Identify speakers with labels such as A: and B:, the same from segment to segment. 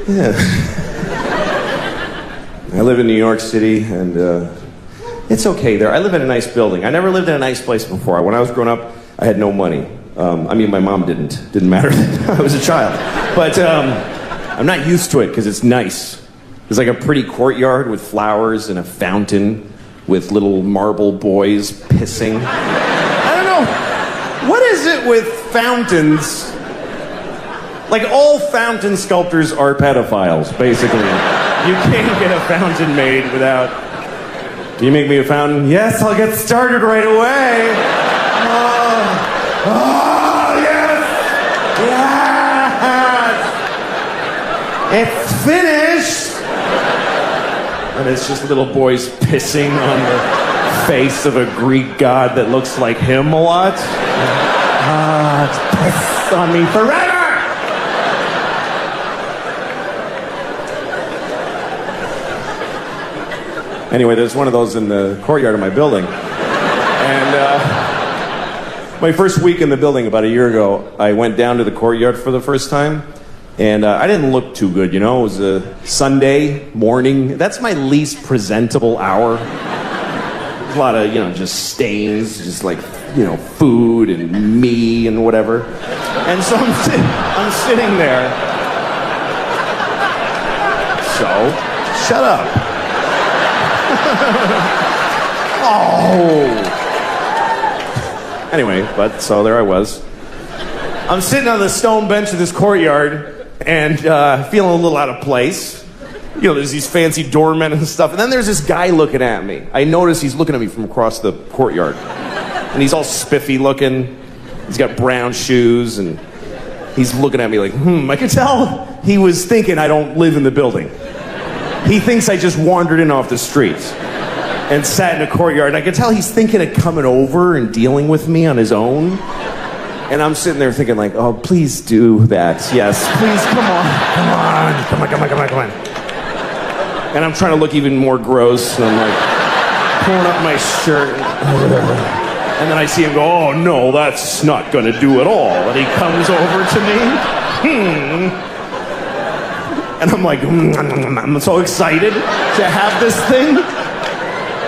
A: Yeah. I live in New York City, and it's okay there. I live in a nice building. I never lived in a nice place before. When I was growing up, I had no money. I mean, my mom didn't matter. I was a child. But I'm not used to it because it's nice. There's like a pretty courtyard with flowers and a fountain with little marble boys pissing. I don't know. What is it with fountains? Like, all fountain sculptors are pedophiles, basically. You can't get a fountain made without... Can you make me a fountain? Yes, I'll get started right away. Oh, yes! Yes! It's finished! And it's just little boys pissing on the face of a Greek god that looks like him a lot. It's pissed on me forever! Anyway, there's one of those in the courtyard of my building. And my first week in the building about a year ago, I went down to the courtyard for the first time. And I didn't look too good, you know. It was a Sunday morning. That's my least presentable hour. There's a lot of, just stains, just like, food and me and whatever. And so I'm sitting there. So, shut up. Oh. Anyway, so there I was. I'm sitting on the stone bench of this courtyard and feeling a little out of place. There's these fancy doormen and stuff. And then there's this guy looking at me. I notice he's looking at me from across the courtyard. And he's all spiffy looking. He's got brown shoes and he's looking at me like, I can tell he was thinking I don't live in the building. He thinks I just wandered in off the street and sat in a courtyard. And I can tell he's thinking of coming over and dealing with me on his own. And I'm sitting there thinking like, oh, please do that. Yes, please, come on. And I'm trying to look even more gross. And I'm like pulling up my shirt. And then I see him go, oh, no, that's not going to do at all. And he comes over to me. And I'm like, I'm so excited to have this thing.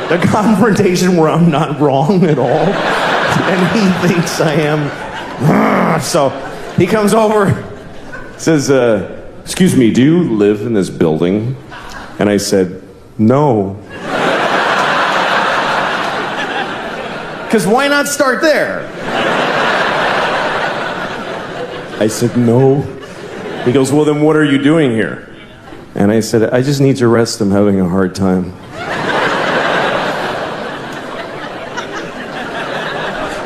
A: The confrontation where I'm not wrong at all. And he thinks I am. So he comes over, says, excuse me, do you live in this building? And I said, no. Because why not start there? I said, no. He goes, well, then what are you doing here? And I said, I just need to rest. I'm having a hard time.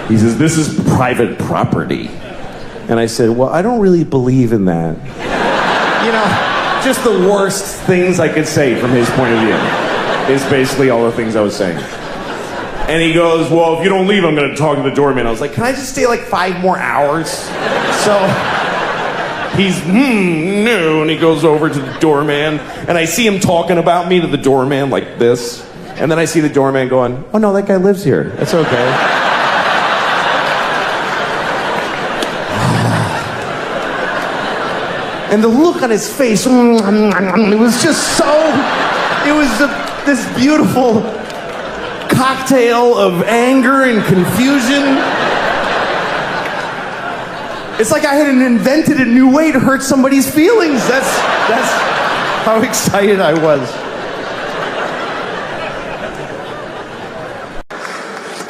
A: He says, this is private property. And I said, well, I don't really believe in that. Just the worst things I could say from his point of view is basically all the things I was saying. And he goes, well, if you don't leave, I'm going to talk to the doorman. I was like, can I just stay like 5 more hours? So he's, no, and he goes over to the doorman, and I see him talking about me to the doorman like this. And then I see the doorman going, oh, no, that guy lives here. That's okay. And the look on his face, it was just so, it was this beautiful cocktail of anger and confusion. It's like I had invented a new way to hurt somebody's feelings. That's how excited I was.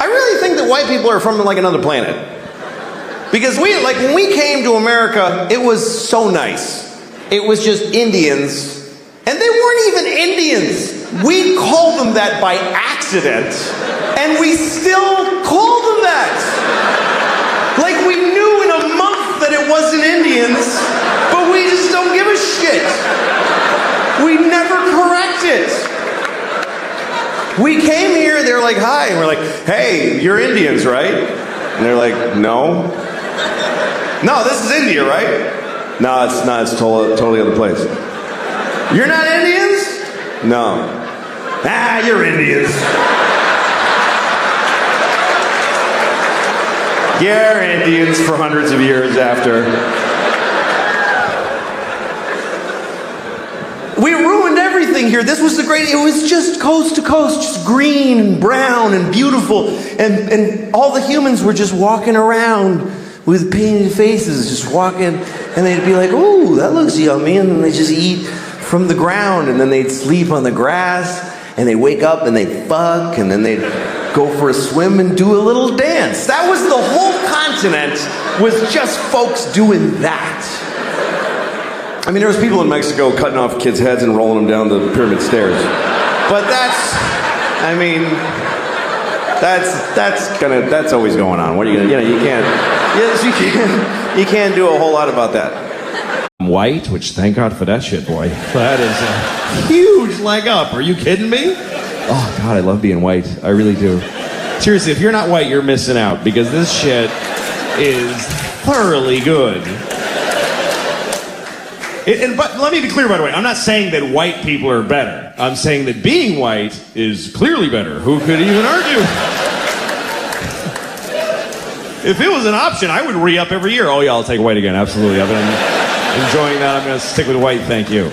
A: I really think that white people are from like another planet. Because when we came to America, it was so nice. It was just Indians. And they weren't even Indians. We called them that by accident. And we still call them that. Like we knew in a month that it wasn't Indians, but we just don't give a shit. We never correct it. We came here, they're like, hi. And we're like, hey, you're Indians, right? And they're like, no. No, this is India, right? No, it's not. It's totally other place. You're not Indians? No. Ah, you're Indians. You're Indians for hundreds of years after. We ruined everything here. This was the great, it was just coast to coast, just green and brown and beautiful. And all the humans were just walking around with painted faces, just walking. And they'd be like, ooh, that looks yummy. And then they just eat from the ground. And then they'd sleep on the grass. And they'd wake up and they'd fuck. And then they'd go for a swim and do a little dance. That was the whole continent, was just folks doing that. I mean, there was people in Mexico cutting off kids' heads and rolling them down the pyramid stairs. But that's always going on. What are you gonna, you can't do a whole lot about that. I'm white, which thank God for that shit, boy. That is a huge leg up. Are you kidding me? Oh God, I love being white. I really do. Seriously, if you're not white, you're missing out, because this shit is thoroughly good. But let me be clear, by the way, I'm not saying that white people are better. I'm saying that being white is clearly better. Who could even argue? If it was an option, I would re-up every year. Oh yeah, I'll take white again, absolutely. I've been enjoying that. I'm gonna stick with white, thank you.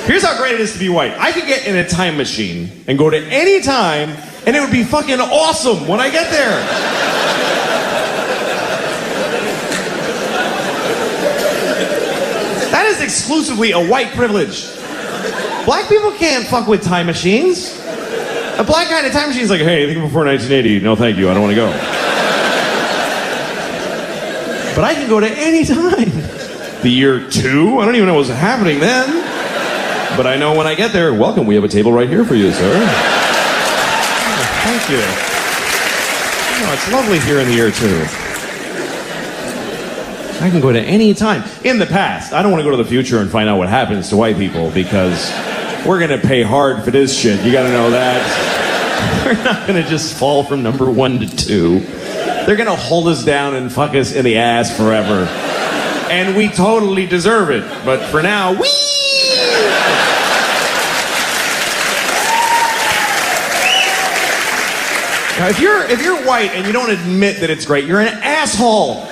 A: Here's how great it is to be white. I could get in a time machine and go to any time, and it would be fucking awesome when I get there. That is exclusively a white privilege. Black people can't fuck with time machines. A black guy in a time machine is like, hey, anything before 1980? No, thank you, I don't want to go. But I can go to any time. The year 2? I don't even know what's happening then. But I know when I get there, welcome, we have a table right here for you, sir. Oh, thank you. Oh, it's lovely here in the year 2. I can go to any time. In the past, I don't want to go to the future and find out what happens to white people, because we're going to pay hard for this shit. You got to know that. We're not going to just fall from number 1 to 2. They're going to hold us down and fuck us in the ass forever. And we totally deserve it. But for now, whee! Now, if you're white and you don't admit that it's great, you're an asshole.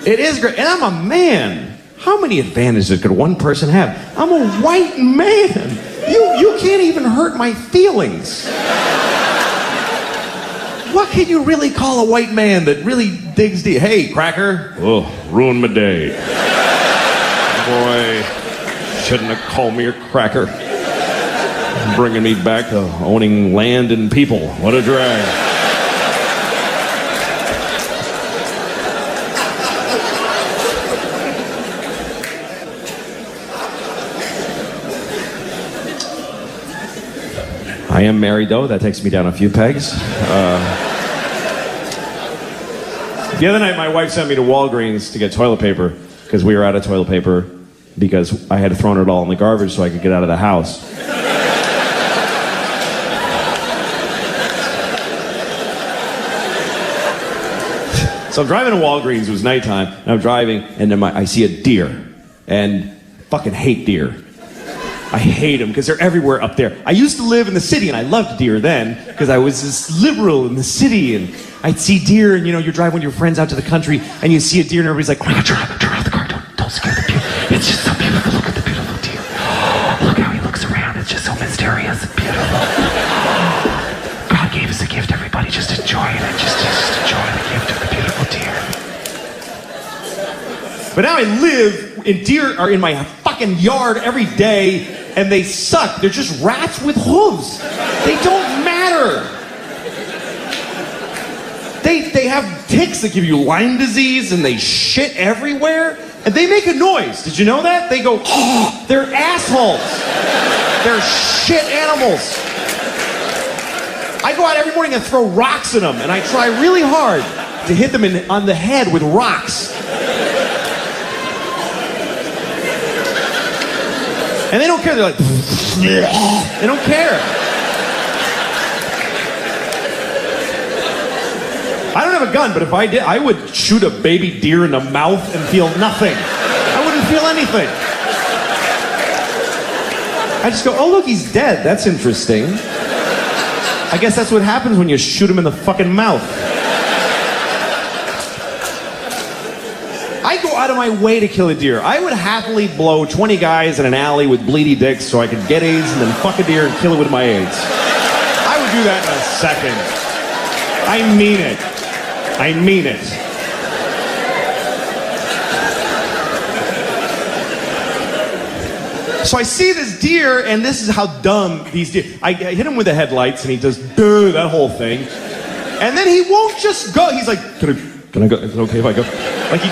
A: It is great. And I'm a man. How many advantages could one person have? I'm a white man. You can't even hurt my feelings. What can you really call a white man that really digs deep? Hey, cracker. Oh, ruined my day. Boy, shouldn't have called me a cracker. Bringing me back to owning land and people. What a drag. I am married, though. That takes me down a few pegs. The other night, my wife sent me to Walgreens to get toilet paper because we were out of toilet paper because I had thrown it all in the garbage so I could get out of the house. So I'm driving to Walgreens. It was nighttime, and I'm driving, and then I see a deer, and I fucking hate deer. I hate them because they're everywhere up there. I used to live in the city, and I loved deer then because I was this liberal in the city, and I'd see deer, and you know, you drive with your friends out to the country, and you see a deer, and everybody's like, oh my God, turn off the car, don't scare the deer. It's just so beautiful. Look at the beautiful deer. Look how he looks around. It's just so mysterious and beautiful. God gave us a gift, everybody. Just enjoy it. Just enjoy the gift of the beautiful deer. But now I live, and deer are in my fucking yard every day, and they suck. They're just rats with hooves. They don't matter. They have ticks that give you Lyme disease, and they shit everywhere, and they make a noise. Did you know that? They go, oh, they're assholes. They're shit animals. I go out every morning and throw rocks at them, and I try really hard to hit them on the head with rocks. And they don't care. They're like, they don't care. I don't have a gun, but if I did, I would shoot a baby deer in the mouth and feel nothing. I wouldn't feel anything. I just go, oh look, he's dead. That's interesting. I guess that's what happens when you shoot him in the fucking mouth.
B: I go out of my way to kill a deer. I would happily blow 20 guys in an alley with bleedy dicks so I could get AIDS and then fuck a deer and kill it with my AIDS. I would do that in a second. I mean it. I mean it. So I see this deer, and this is how dumb these deer. I hit him with the headlights, and he does that whole thing, and then he won't just go. He's like, "Can I go? Is it okay if I go?" Like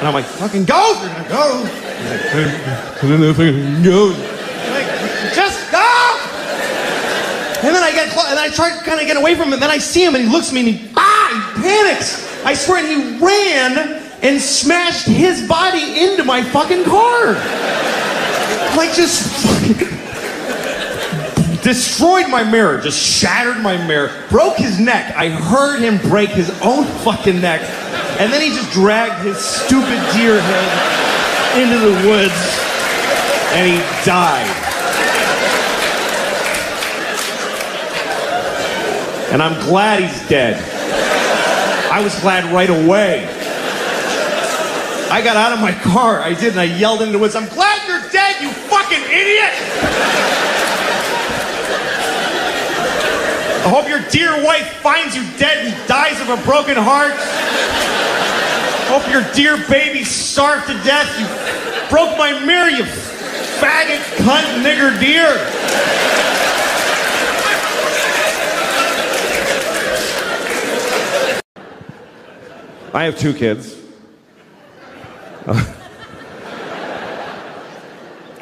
B: and I'm like, "Fucking go! You're gonna go." He's like, "Go." I'm like, "Just go!" And then I get close, and I try to kind of get away from him, and then I see him, and he looks at me, and he panics. I swear, and he ran and smashed his body into my fucking car. Like, just fucking destroyed my mirror, just shattered my mirror, broke his neck. I heard him break his own fucking neck, and then he just dragged his stupid deer head into the woods, and he died. And I'm glad he's dead. I was glad right away. I got out of my car, I did, and I yelled into the woods, "I'm glad you're dead, you fucking idiot!" I hope your dear wife finds you dead and dies of a broken heart. I hope your dear baby starved to death. You broke my mirror, you faggot, cunt, nigger deer. I have 2 kids.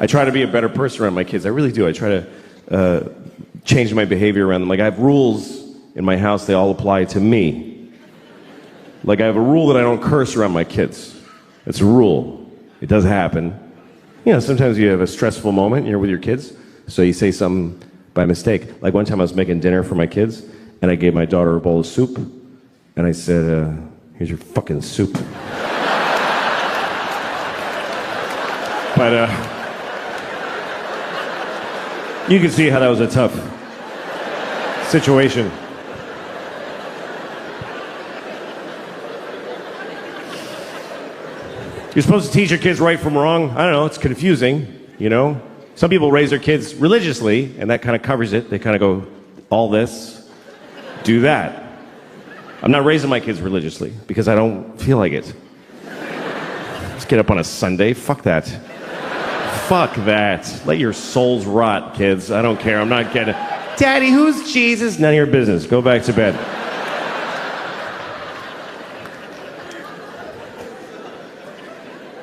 B: I try to be a better person around my kids. I really do. I try to change my behavior around them. Like, I have rules in my house. They all apply to me. Like, I have a rule that I don't curse around my kids. It's a rule. It does happen. You know, sometimes you have a stressful moment and you're with your kids, so you say something by mistake. Like, one time I was making dinner for my kids, and I gave my daughter a bowl of soup, and I said, "Here's your fucking soup." But, you can see how that was a tough situation. You're supposed to teach your kids right from wrong. I don't know, it's confusing, you know? Some people raise their kids religiously, and that kind of covers it. They kind of go, all this, do that. I'm not raising my kids religiously, because I don't feel like it. Let's get up on a Sunday, fuck that. Fuck that. Let your souls rot, kids. I don't care. I'm not getting it. Daddy, who's Jesus? None of your business. Go back to bed.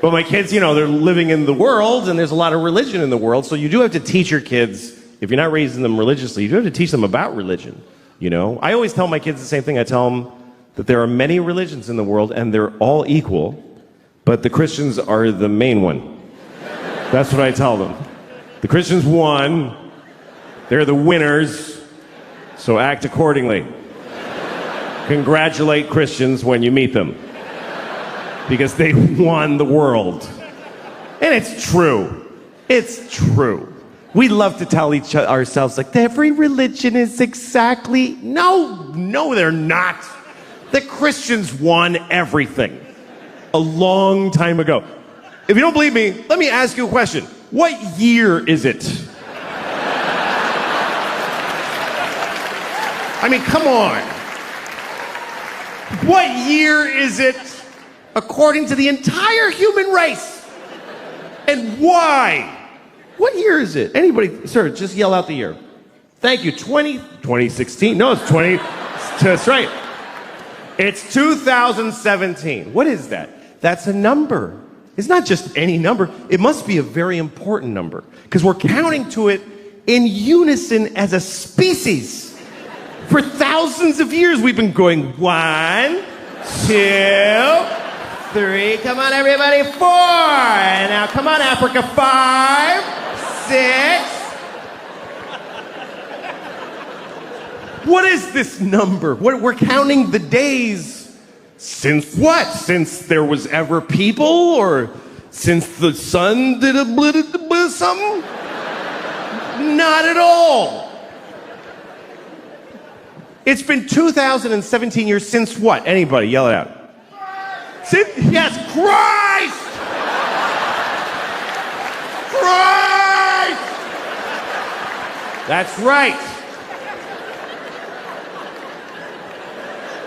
B: But my kids, you know, they're living in the world, and there's a lot of religion in the world, so you do have to teach your kids, if you're not raising them religiously, you do have to teach them about religion, you know? I always tell my kids the same thing. I tell them that there are many religions in the world, and they're all equal, but the Christians are the main one. That's what I tell them. The Christians won. They're the winners. So act accordingly. Congratulate Christians when you meet them. Because they won the world. And it's true. It's true. We love to tell ourselves, like, every religion is exactly... No, they're not. The Christians won everything. A long time ago. If you don't believe me, let me ask you a question. What year is it? I mean, come on. What year is it according to the entire human race? And why? What year is it? Anybody, sir, just yell out the year. Thank you. 2016. No, it's 20. That's right. It's 2017. What is that? That's a number. It's not just any number. It must be a very important number, because we're counting to it in unison as a species. For thousands of years, we've been going 1, 2, 3. Come on, everybody. 4. And now, come on, Africa. 5, 6. What is this number? We're counting the days. Since what? Since there was ever people? Or since the sun did a something? Not at all. It's been 2017 years since what? Anybody, yell it out. Since, yes, Christ! Christ! That's right.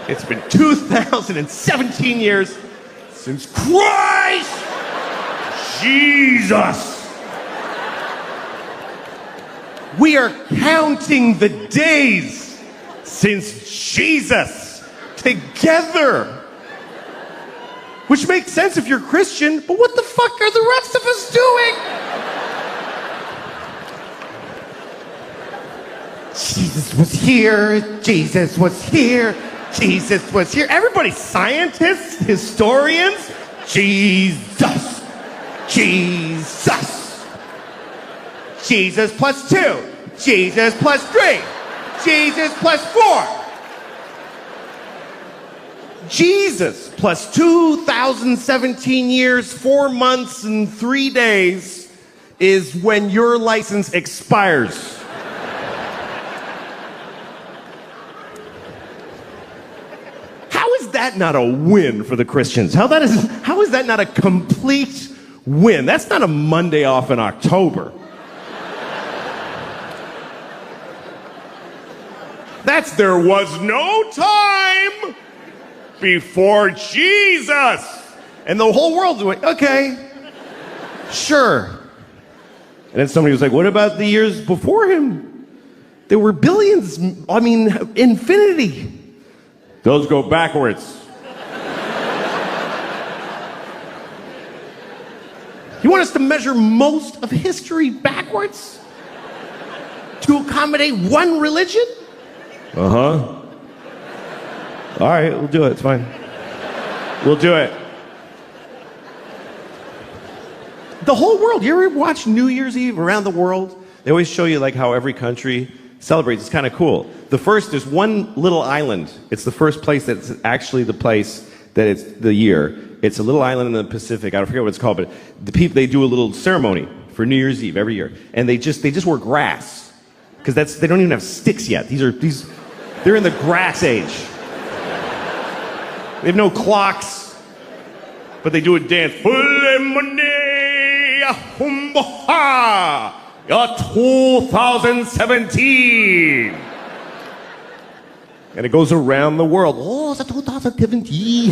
B: It's been 2017 years since Christ Jesus. We are counting the days since Jesus together. Which makes sense if you're Christian, but what the fuck are the rest of us doing? Jesus was here, Jesus was here, Jesus was here. Everybody, scientists, historians, Jesus, Jesus. Jesus plus 2, Jesus plus 3, Jesus plus 4. Jesus plus 2017 years, 4 months, and 3 days is when your license expires. How is that not a win for the Christians? How is that not a complete win? That's not a Monday off in October. That's there was no time before Jesus. And the whole world's like, okay, sure. And then somebody was like, what about the years before him? There were billions, I mean, infinity. Those go backwards. You want us to measure most of history backwards? To accommodate one religion? Uh-huh. All right, we'll do it. It's fine. We'll do it. The whole world. You ever watch New Year's Eve around the world? They always show you like how every country celebrates. It's kind of cool. There's one little island. It's the first place that's actually the place that it's the year. It's a little island in the Pacific. I forget what it's called, but the people, they do a little ceremony for New Year's Eve every year, and they just wear grass because they don't even have sticks yet. They're in the grass age. They have no clocks, but they do a dance. 2017. And it goes around the world. Oh, it's a 2017.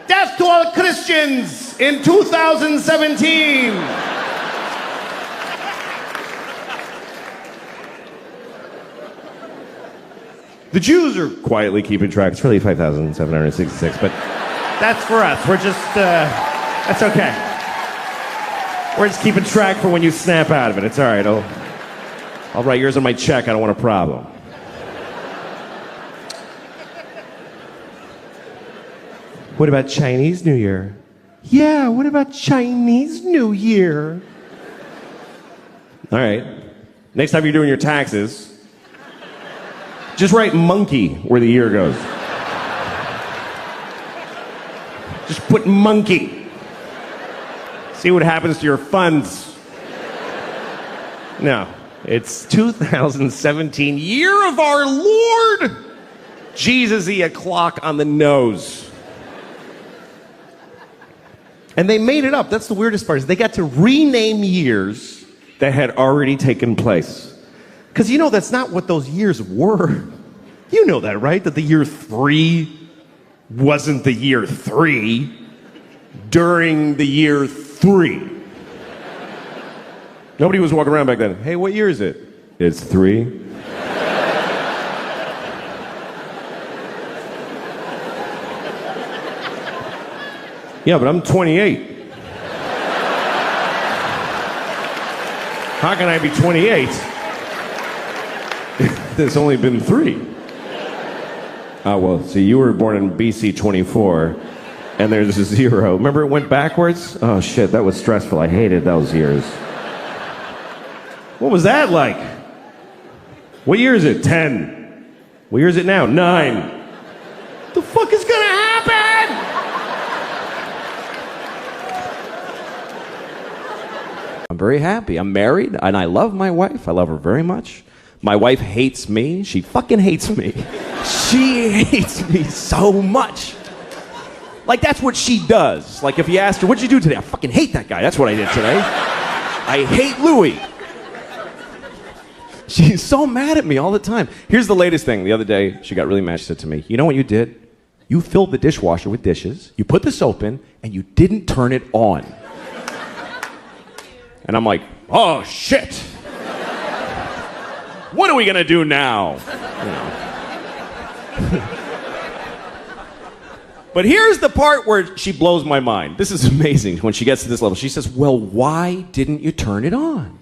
B: Death to all Christians in 2017. The Jews are quietly keeping track. It's really 5,766, but that's for us. We're just, that's okay. We're just keeping track for when you snap out of it. It's all right. I'll write yours on my check. I don't want a problem. What about Chinese New Year? Yeah, what about Chinese New Year? All right. Next time you're doing your taxes, just write monkey where the year goes. Just put monkey. See what happens to your funds. No, it's 2017, year of our Lord. Jesus-y, a clock on the nose. And they made it up. That's the weirdest part, is they got to rename years that had already taken place. Because you know that's not what those years were. You know that, right? That the year 3 wasn't the year 3 during the year 3. Nobody was walking around back then. Hey, what year is it? It's 3. Yeah, but I'm 28. How can I be 28? There's only been 3. Oh, well, see, you were born in BC 24, and there's a 0. Remember it went backwards? Oh, shit, that was stressful. I hated those years. What was that like? What year is it? 10. What year is it now? 9. The fuck is gonna happen?
C: I'm very happy. I'm married, and I love my wife. I love her very much. My wife hates me. She fucking hates me. She hates me so much. Like, that's what she does. Like, if you asked her, what'd you do today? I fucking hate that guy. That's what I did today. I hate Louis. She's so mad at me all the time. Here's the latest thing. The other day, she got really mad. She said to me, you know what you did? You filled the dishwasher with dishes, you put the soap in, and you didn't turn it on. And I'm like, oh, shit. What are we going to do now? You know. But here's the part where she blows my mind. This is amazing when she gets to this level. She says, well, why didn't you turn it on?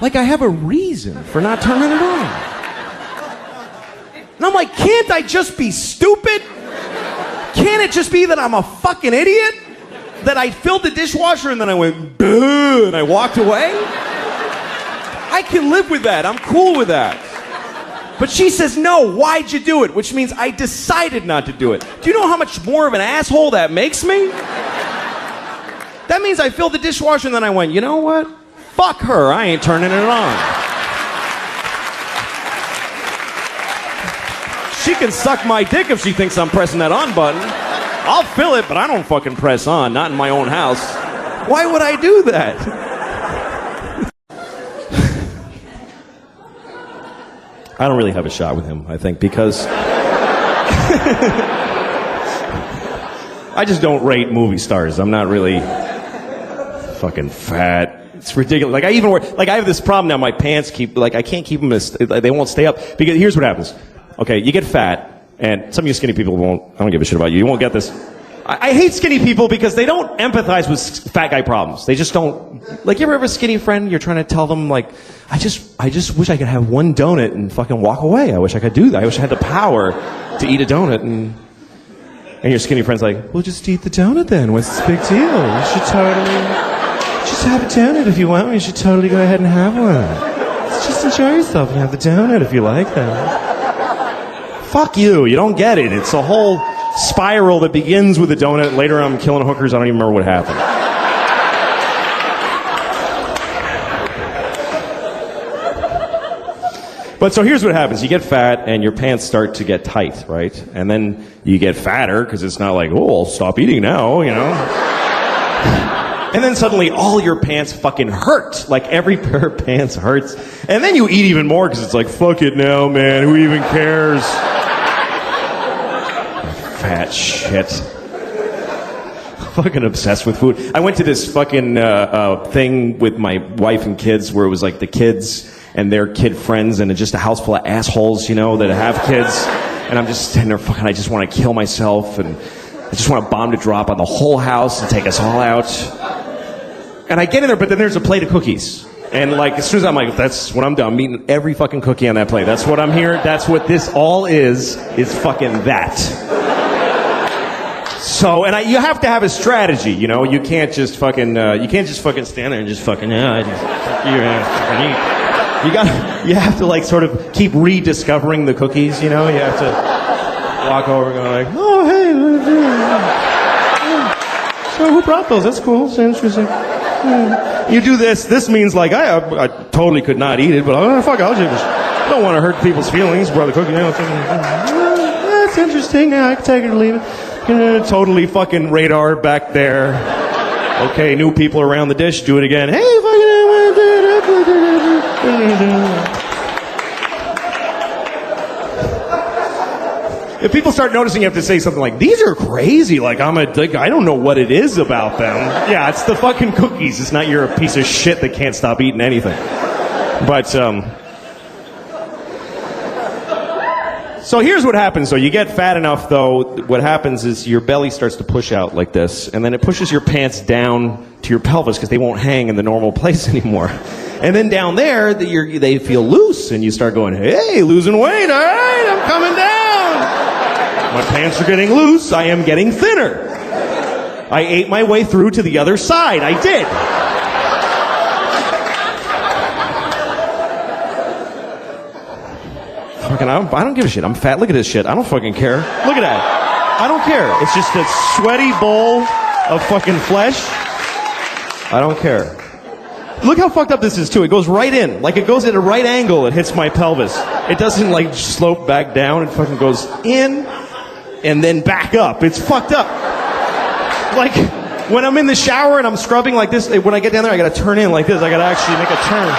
C: Like I have a reason for not turning it on. And I'm like, can't I just be stupid? Can't it just be that I'm a fucking idiot? That I filled the dishwasher and then I went, boo, and I walked away? I can live with that. I'm cool with that. But she says, no, why'd you do it? Which means I decided not to do it. Do you know how much more of an asshole that makes me? That means I filled the dishwasher and then I went, you know what? Fuck her, I ain't turning it on. She can suck my dick if she thinks I'm pressing that on button. I'll fill it, but I don't fucking press on, not in my own house. Why would I do that? I don't really have a shot with him, I think, because I just don't rate movie stars. I'm not really fucking fat. It's ridiculous. Like I have this problem now. My pants I can't keep them they won't stay up. Because here's what happens. Okay, you get fat, and some of you skinny people won't, I don't give a shit about you. You won't get this. I hate skinny people because they don't empathize with fat guy problems. They just don't. Like, you ever have a skinny friend, you're trying to tell them, like, I just wish I could have one donut and fucking walk away. I wish I could do that. I wish I had the power to eat a donut. And your skinny friend's like, well, just eat the donut then. What's the big deal? You should totally just have a donut if you want. You should totally go ahead and have one. Just enjoy yourself and have the donut if you like that. Fuck you. You don't get it. It's a whole spiral that begins with a donut. Later I'm killing hookers. I don't even remember what happened. But so here's what happens. You get fat and your pants start to get tight, right? And then you get fatter because it's not like, oh, I'll stop eating now, you know? And then suddenly all your pants fucking hurt. Like every pair of pants hurts. And then you eat even more because it's like, fuck it now, man. Who even cares? Fat shit. Fucking obsessed with food. I went to this fucking thing with my wife and kids where it was like the kids and their kid friends and just a house full of assholes, you know, that have kids. And I'm just standing there fucking, I just want to kill myself and I just want a bomb to drop on the whole house and take us all out. And I get in there, but then there's a plate of cookies. And like, as soon as I'm like, that's what I'm done. I'm eating every fucking cookie on that plate. That's what I'm here. That's what this all is fucking that. So, and you have to have a strategy, you know. You can't just fucking stand there and just fucking, you have to like sort of keep rediscovering the cookies, you know. You have to walk over and go like, oh, hey, what are you doing? So who brought those? That's cool. It's interesting. You do this. This means like, I totally could not eat it, but fuck, I'll just, I don't want to hurt people's feelings. Brought the cookie. That's interesting. Yeah, I can take it or leave it. Totally fucking radar back there. Okay, new people around the dish. Do it again. Hey, fucking. If people start noticing, you have to say something like, these are crazy. Like, I don't know what it is about them. Yeah, it's the fucking cookies. It's not you're a piece of shit that can't stop eating anything. But, so here's what happens, though. You get fat enough, though, what happens is your belly starts to push out like this, and then it pushes your pants down to your pelvis because they won't hang in the normal place anymore. And then down there, they feel loose, and you start going, hey, losing weight, all right, I'm coming down. My pants are getting loose, I am getting thinner. I ate my way through to the other side, I did. Fucking, I don't give a shit. I'm fat. Look at this shit. I don't fucking care. Look at that. I don't care. It's just a sweaty bowl of fucking flesh. I don't care. Look how fucked up this is, too. It goes right in. Like, it goes at a right angle. It hits my pelvis. It doesn't, like, slope back down. It fucking goes in. and then back up. It's fucked up. Like, when I'm in the shower and I'm scrubbing like this, when I get down there, I gotta turn in like this. I gotta actually make a turn.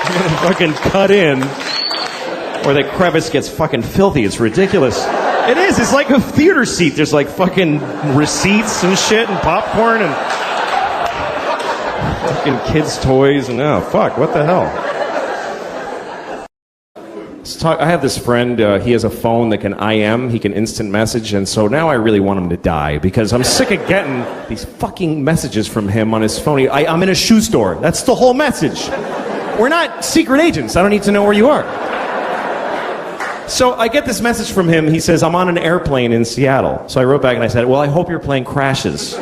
C: I'm gonna fucking cut in, or the crevice gets fucking filthy. It's ridiculous. It is. It's like a theater seat. There's like fucking receipts and shit and popcorn and fucking kids' toys and oh fuck, what the hell? I have this friend, he has a phone that can IM, he can instant message, and so now I really want him to die because I'm sick of getting these fucking messages from him on his phone. I'm in a shoe store. That's the whole message. We're not secret agents. I don't need to know where you are. So I get this message from him. He says, I'm on an airplane in Seattle. So I wrote back and I said, well, I hope your plane crashes.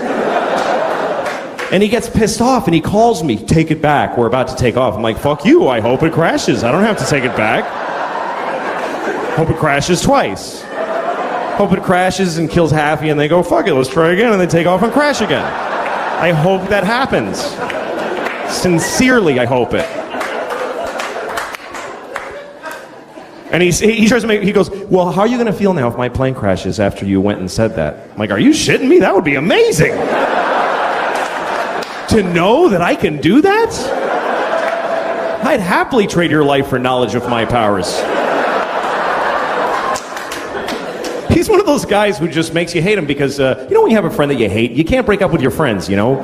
C: And he gets pissed off and he calls me, take it back. We're about to take off. I'm like, fuck you. I hope it crashes. I don't have to take it back. Hope it crashes twice. Hope it crashes and kills Happy and they go, fuck it, let's try again, and they take off and crash again. I hope that happens. Sincerely, I hope it. And he tries to make, he goes, well, how are you going to feel now if my plane crashes after you went and said that? I'm like, are you shitting me? That would be amazing. To know that I can do that? I'd happily trade your life for knowledge of my powers. He's one of those guys who just makes you hate him because, you know when you have a friend that you hate, you can't break up with your friends, you know?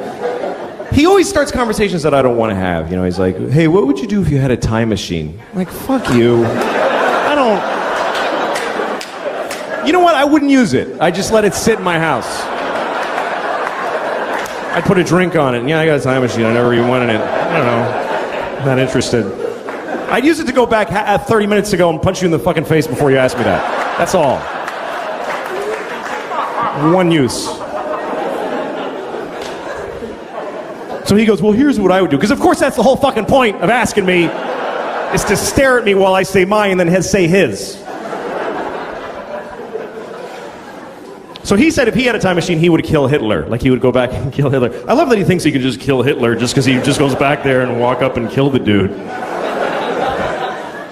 C: He always starts conversations that I don't want to have, you know? He's like, hey, what would you do if you had a time machine? I'm like, fuck you. I don't... You know what? I wouldn't use it. I just let it sit in my house. I'd put a drink on it. Yeah, I got a time machine. I never even wanted it. I don't know. Not interested. I'd use it to go back 30 minutes ago and punch you in the fucking face before you ask me that. That's all. One use. So he goes, well, here's what I would do. Because of course that's the whole fucking point of asking me, is to stare at me while I say mine and then say his. So he said if he had a time machine, he would kill Hitler. Like he would go back and kill Hitler. I love that he thinks he can just kill Hitler just because he just goes back there and walk up and kill the dude.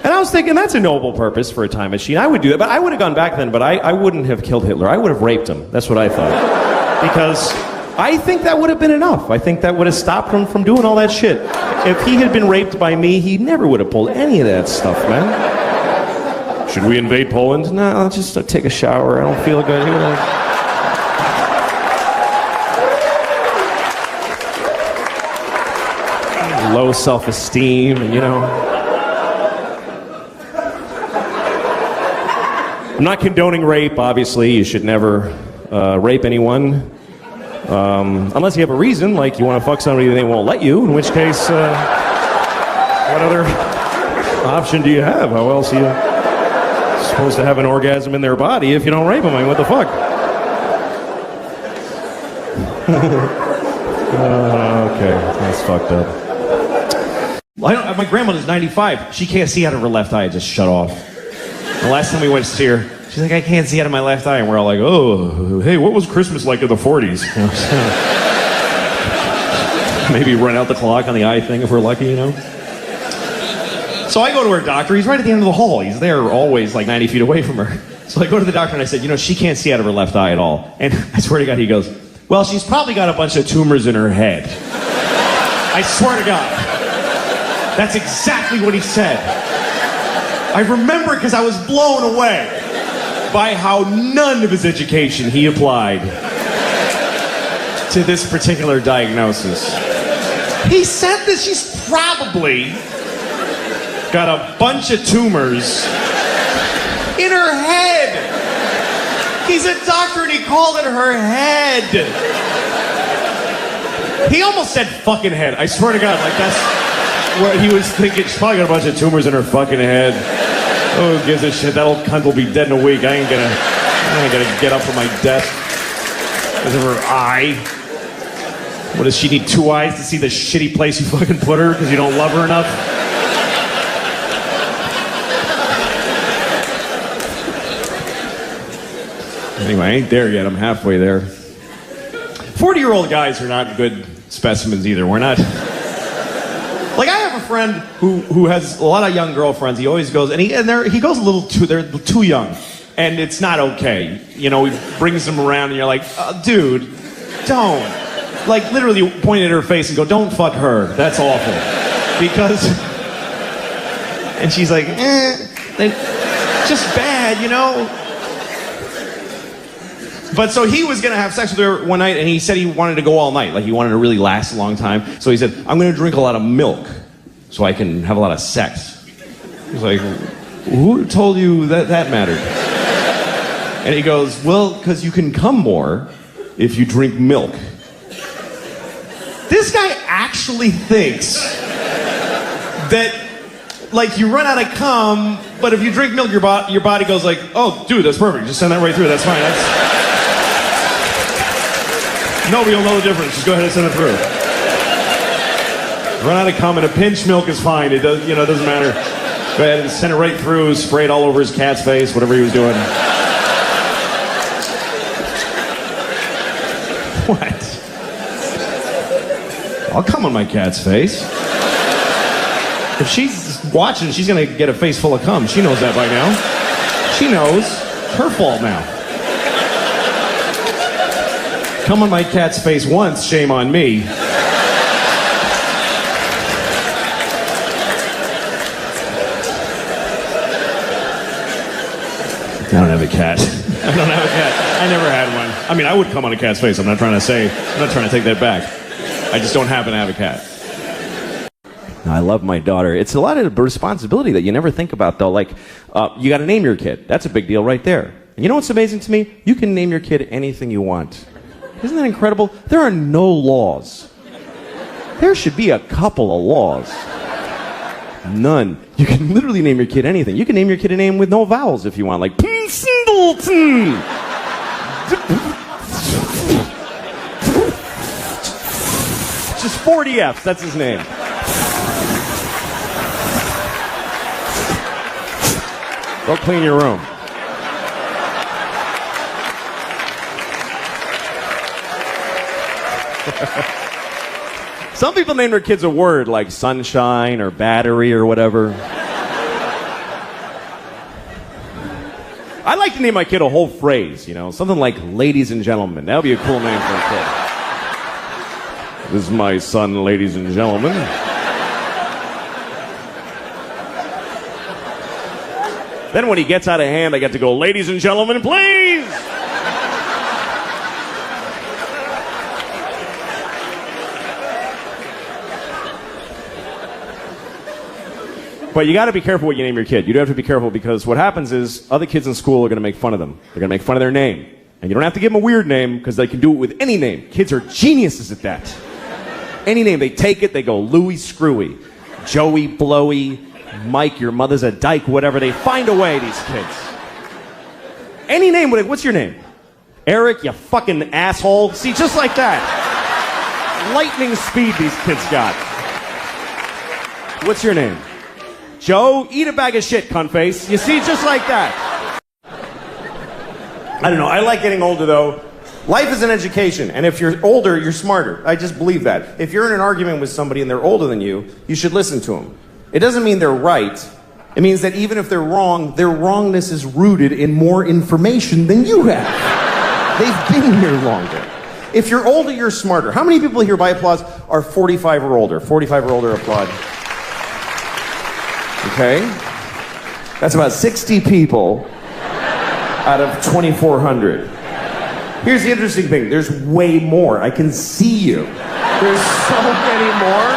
C: And I was thinking, that's a noble purpose for a time machine. I would do that, but I would have gone back then, but I wouldn't have killed Hitler. I would have raped him. That's what I thought. Because I think that would have been enough. I think that would have stopped him from doing all that shit. If he had been raped by me, he never would have pulled any of that stuff, man. Should we invade Poland? No, I'll just take a shower. I don't feel good. Low self-esteem, and you know... I'm not condoning rape, obviously. You should never rape anyone. Unless you have a reason, like you want to fuck somebody and they won't let you, in which case, what other option do you have? How else are you supposed to have an orgasm in their body if you don't rape them? I mean, what the fuck? Okay, that's fucked up. My grandmother's 95. She can't see out of her left eye. It just shut off. The last time we went to see her, she's like, I can't see out of my left eye. And we're all like, oh, hey, what was Christmas like in the 40s? Maybe run out the clock on the eye thing if we're lucky, you know? So I go to her doctor. He's right at the end of the hall. He's there always like 90 feet away from her. So I go to the doctor and I said, you know, she can't see out of her left eye at all. And I swear to God, he goes, well, she's probably got a bunch of tumors in her head. I swear to God. That's exactly what he said. I remember because I was blown away by how none of his education he applied to this particular diagnosis. He said that she's probably got a bunch of tumors in her head. He's a doctor and he called it her head. He almost said fucking head. I swear to God, like that's what he was thinking. She's probably got a bunch of tumors in her fucking head. Oh, who gives a shit? That old cunt will be dead in a week. I ain't gonna get up from my desk because of her eye. What does she need, 2 eyes to see the shitty place you fucking put her because you don't love her enough? Anyway, I ain't there yet. I'm halfway there. 40-year-old guys are not good specimens either. We're not... Like, I have a friend who has a lot of young girlfriends. He always goes, and he goes a little they're too young, and it's not okay. You know, he brings them around, and you're like, dude, don't. Like, literally point at her face and go, don't fuck her. That's awful. Because, and she's like, just bad, you know? But so he was going to have sex with her one night, and he said he wanted to go all night. Like, he wanted to really last a long time. So he said, I'm going to drink a lot of milk so I can have a lot of sex. He's like, who told you that mattered? And he goes, well, because you can come more if you drink milk. This guy actually thinks that, like, you run out of cum, but if you drink milk, your body goes like, oh, dude, that's perfect. Just send that right through. That's fine. Nobody will know the difference. Just go ahead and send it through. Run out of cum and a pinch milk is fine. It doesn't matter. Go ahead and send it right through. Spray it all over his cat's face. Whatever he was doing. What? I'll come on my cat's face. If she's watching, she's gonna get a face full of cum. She knows that by now. She knows. It's her fault now. Come on my cat's face once, shame on me. I don't have a cat. I don't have a cat. I never had one. I mean, I would come on a cat's face. I'm not trying to take that back. I just don't happen to have a cat. I love my daughter. It's a lot of responsibility that you never think about, though. Like, you got to name your kid. That's a big deal right there. And you know what's amazing to me? You can name your kid anything you want. Isn't that incredible? There are no laws. There should be a couple of laws. None. You can literally name your kid anything. You can name your kid a name with no vowels if you want, like Singleton. Just 40 F's. That's his name. Go clean your room. Some people name their kids a word like sunshine or battery or whatever. I like to name my kid a whole phrase, you know, something like ladies and gentlemen. That would be a cool name for a kid. This is my son, ladies and gentlemen. Then when he gets out of hand, I get to go, ladies and gentlemen, please! But you got to be careful what you name your kid. You do have to be careful because what happens is other kids in school are going to make fun of them. They're going to make fun of their name. And you don't have to give them a weird name because they can do it with any name. Kids are geniuses at that. Any name, they take it, they go Louis Screwy, Joey Blowy, Mike, your mother's a dyke, whatever. They find a way, these kids. Any name, what's your name? Eric, you fucking asshole. See, just like that. Lightning speed these kids got. What's your name? Joe, eat a bag of shit, cunt face. You see, just like that. I don't know. I like getting older, though. Life is an education, and if you're older, you're smarter. I just believe that. If you're in an argument with somebody and they're older than you, you should listen to them. It doesn't mean they're right. It means that even if they're wrong, their wrongness is rooted in more information than you have. They've been here longer. If you're older, you're smarter. How many people here by applause are 45 or older? 45 or older, applaud. Okay? That's about 60 people out of 2,400. Here's the interesting thing. There's way more. I can see you. There's so many more.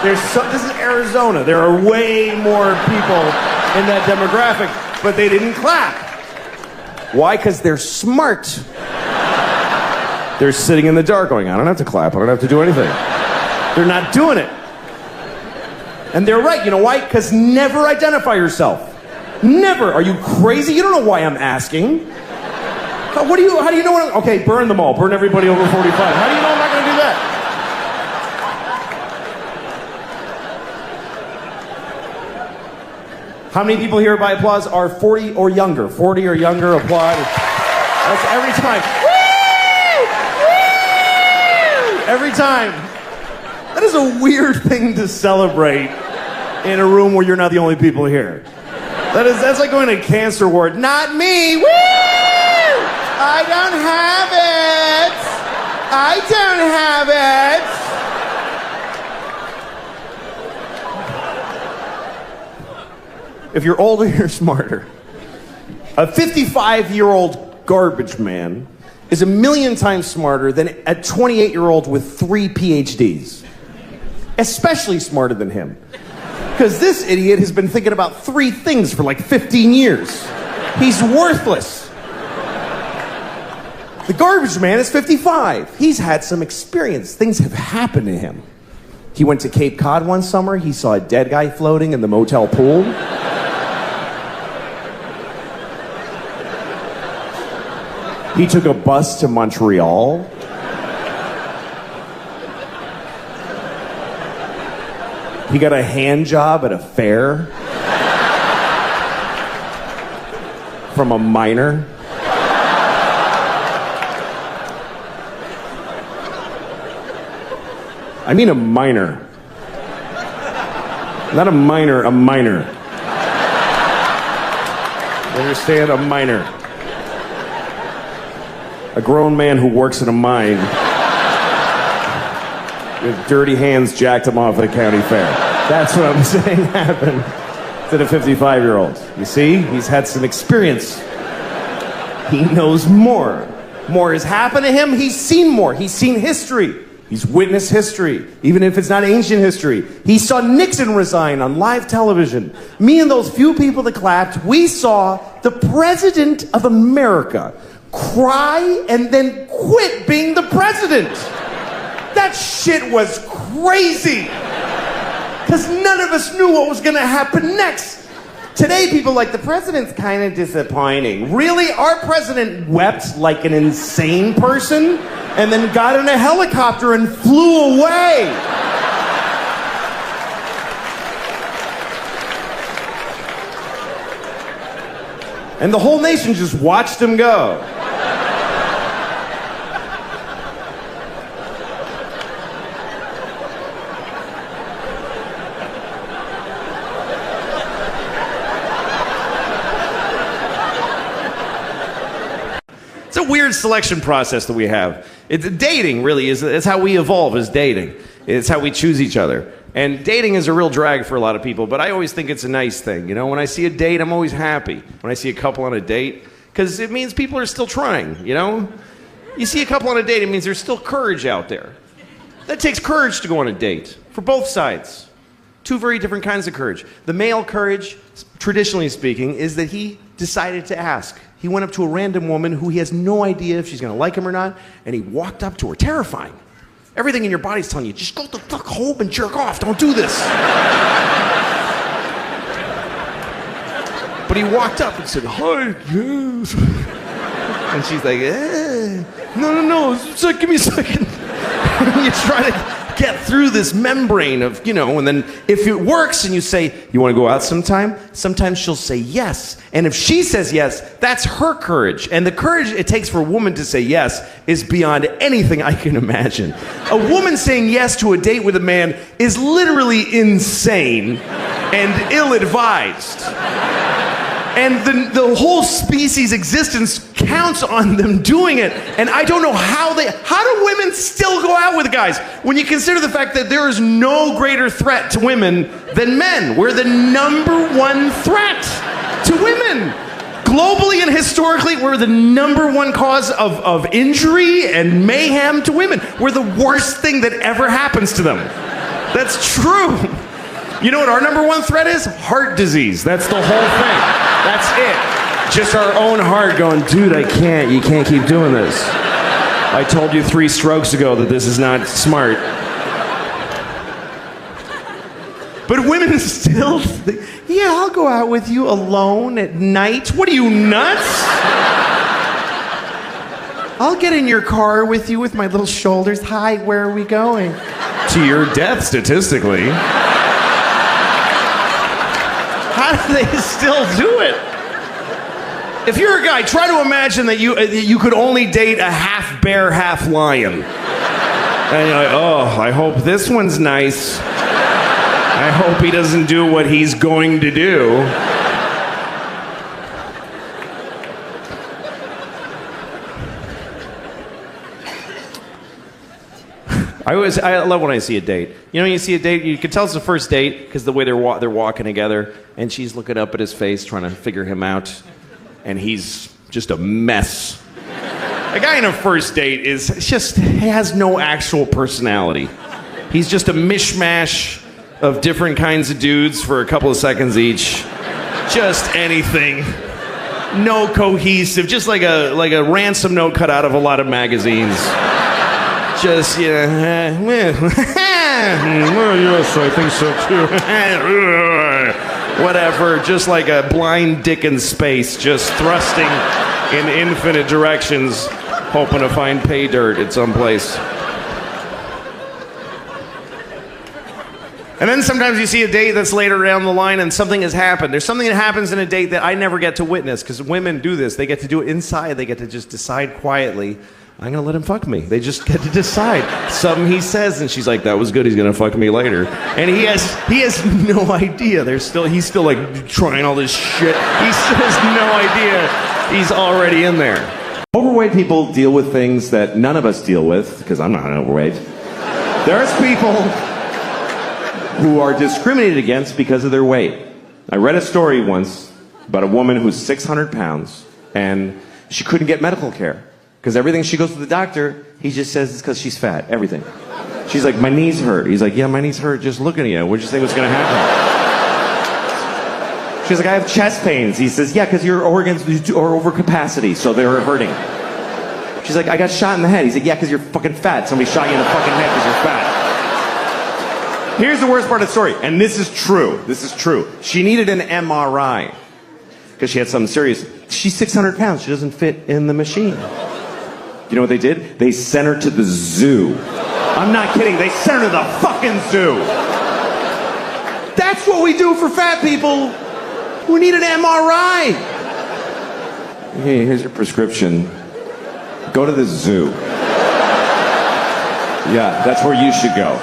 C: This is Arizona. There are way more people in that demographic, but they didn't clap. Why? Because they're smart. They're sitting in the dark going, I don't have to clap. I don't have to do anything. They're not doing it. And they're right. You know why? Because never identify yourself. Never. Are you crazy? You don't know why I'm asking. How do you know what okay, burn them all. Burn everybody over 45. How do you know I'm not going to do that? How many people here by applause are 40 or younger? 40 or younger, applaud. That's every time. Woo! Woo! Every time. That is a weird thing to celebrate in a room where you're not the only people here. That's like going to a cancer ward. Not me. Woo! I don't have it. I don't have it. If you're older, you're smarter. A 55-year-old garbage man is 1,000,000 times smarter than a 28-year-old with 3 PhDs. Especially smarter than him. Because this idiot has been thinking about 3 things for like 15 years. He's worthless. The garbage man is 55. He's had some experience. Things have happened to him. He went to Cape Cod one summer. He saw a dead guy floating in the motel pool. He took a bus to Montreal. He got a hand job at a fair from a miner. I mean a minor. Not a minor, a minor. You understand? A minor. A grown man who works in a mine with dirty hands jacked him off at a county fair. That's what I'm saying happened to the 55-year-old. You see? He's had some experience. He knows more. More has happened to him. He's seen more. He's seen history. He's witnessed history, even if it's not ancient history. He saw Nixon resign on live television. Me and those few people that clapped, we saw the President of America cry and then quit being the president. That shit was crazy. Because none of us knew what was going to happen next. Today, people like, the president's kind of disappointing. Really? Our president wept like an insane person and then got in a helicopter and flew away. And the whole nation just watched him go.
B: It's a weird selection process that we have. Dating really is how we evolve as dating. It's how we choose each other. And dating is a real drag for a lot of people, but I always think it's a nice thing. You know, when I see a date, I'm always happy. When I see a couple on a date, because it means people are still trying, you know? You see a couple on a date, it means there's still courage out there. That takes courage to go on a date, for both sides. 2 very different kinds of courage. The male courage, traditionally speaking, is that he decided to ask. He went up to a random woman who he has no idea if she's going to like him or not, and he walked up to her, terrifying. Everything in your body's telling you, just go the fuck home and jerk off, don't do this. But he walked up and said, hi, yes. And she's like, no, give me a second. And you try to get through this membrane of, you know, and then if it works and you say, you want to go out sometime? Sometimes she'll say yes. And if she says yes, that's her courage. And the courage it takes for a woman to say yes is beyond anything I can imagine. A woman saying yes to a date with a man is literally insane and ill-advised. And the whole species' existence counts on them doing it. And I don't know how do women still go out with guys when you consider the fact that there is no greater threat to women than men. We're the #1 threat to women. Globally and historically, we're the #1 cause of injury and mayhem to women. We're the worst thing that ever happens to them. That's true. You know what our #1 threat is? Heart disease. That's the whole thing. That's it. Just our own heart going, dude, you can't keep doing this. I told you 3 strokes ago that this is not smart. But women still think, yeah, I'll go out with you alone at night. What are you, nuts? I'll get in your car with you with my little shoulders. Hi, where are we going? To your death, statistically. How do they still do it? If you're a guy, try to imagine that you could only date a half bear, half lion. And you're like, oh, I hope this one's nice. I hope he doesn't do what he's going to do. I love when I see a date. You know, when you see a date, you can tell it's the first date because the way they're walking together, and she's looking up at his face, trying to figure him out, and he's just a mess. A guy in a first date has no actual personality. He's just a mishmash of different kinds of dudes for a couple of seconds each. Just anything. No cohesive, just like a ransom note cut out of a lot of magazines. Just, yes, I think so too. Whatever, just like a blind dick in space, just thrusting in infinite directions, hoping to find pay dirt at some place. And then sometimes you see a date that's later down the line and something has happened. There's something that happens in a date that I never get to witness, because women do this. They get to do it inside. They get to just decide quietly, I'm going to let him fuck me. They just get to decide. Something he says, and she's like, that was good, he's going to fuck me later. And he has no idea. He's still like trying all this shit. He still has no idea he's already in there.
A: Overweight people deal with things that none of us deal with, because I'm not overweight. There's people who are discriminated against because of their weight. I read a story once about a woman who's 600 pounds, and she couldn't get medical care. Because everything she goes to the doctor, he just says it's because she's fat. Everything. She's like, my knees hurt. He's like, yeah, my knees hurt just looking at you. What'd you think was going to happen? She's like, I have chest pains. He says, yeah, because your organs are over capacity, so they're hurting. She's like, I got shot in the head. He's like, yeah, because you're fucking fat. Somebody shot you in the fucking head because you're fat. Here's the worst part of the story, and this is true. This is true. She needed an MRI because she had something serious. She's 600 pounds. She doesn't fit in the machine. You know what they did? They sent her to the zoo. I'm not kidding. They sent her to the fucking zoo. That's what we do for fat people who need an MRI. Hey, here's your prescription. Go to the zoo. Yeah, that's where you should go.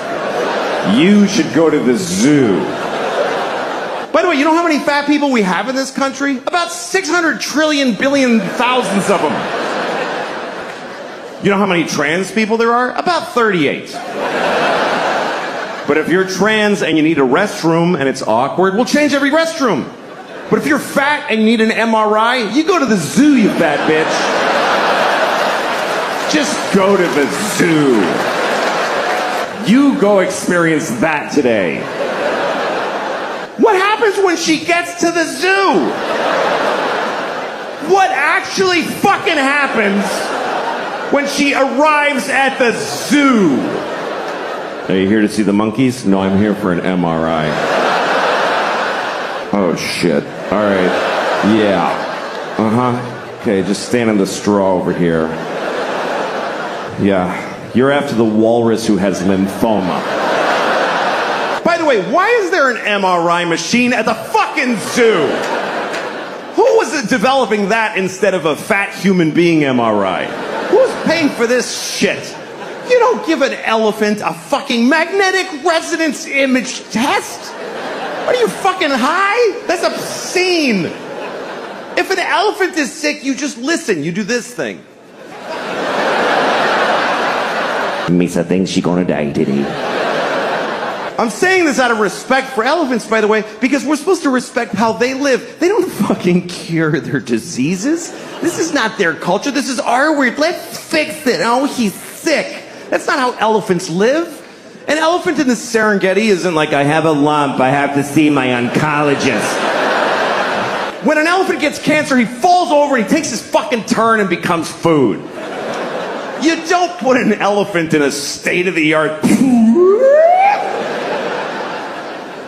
A: You should go to the zoo. By the way, you know how many fat people we have in this country? About 600 trillion billion thousands of them. You know how many trans people there are? About 38. But if you're trans and you need a restroom and it's awkward, we'll change every restroom. But if you're fat and you need an MRI, you go to the zoo, you fat bitch. Just go to the zoo. You go experience that today. What happens when she gets to the zoo? What actually fucking happens when she arrives at the zoo? Are you here to see the monkeys? No, I'm here for an MRI. Oh, shit. All right. Yeah. Uh-huh. Okay, just stand in the straw over here. Yeah. You're after the walrus who has lymphoma. By the way, why is there an MRI machine at the fucking zoo? Who was developing that instead of a fat human being MRI? Who's paying for this shit? You don't give an elephant a fucking magnetic resonance image test. What are you, fucking high? That's obscene. If an elephant is sick, you just listen. You do this thing. Misa thinks she's gonna die today. I'm saying this out of respect for elephants, by the way, because we're supposed to respect how they live. They don't fucking cure their diseases. This is not their culture. This is our weird. Let's fix it. Oh, he's sick. That's not how elephants live. An elephant in the Serengeti isn't like, I have a lump, I have to see my oncologist. When an elephant gets cancer, he falls over and he takes his fucking turn and becomes food. You don't put an elephant in a state-of-the-art...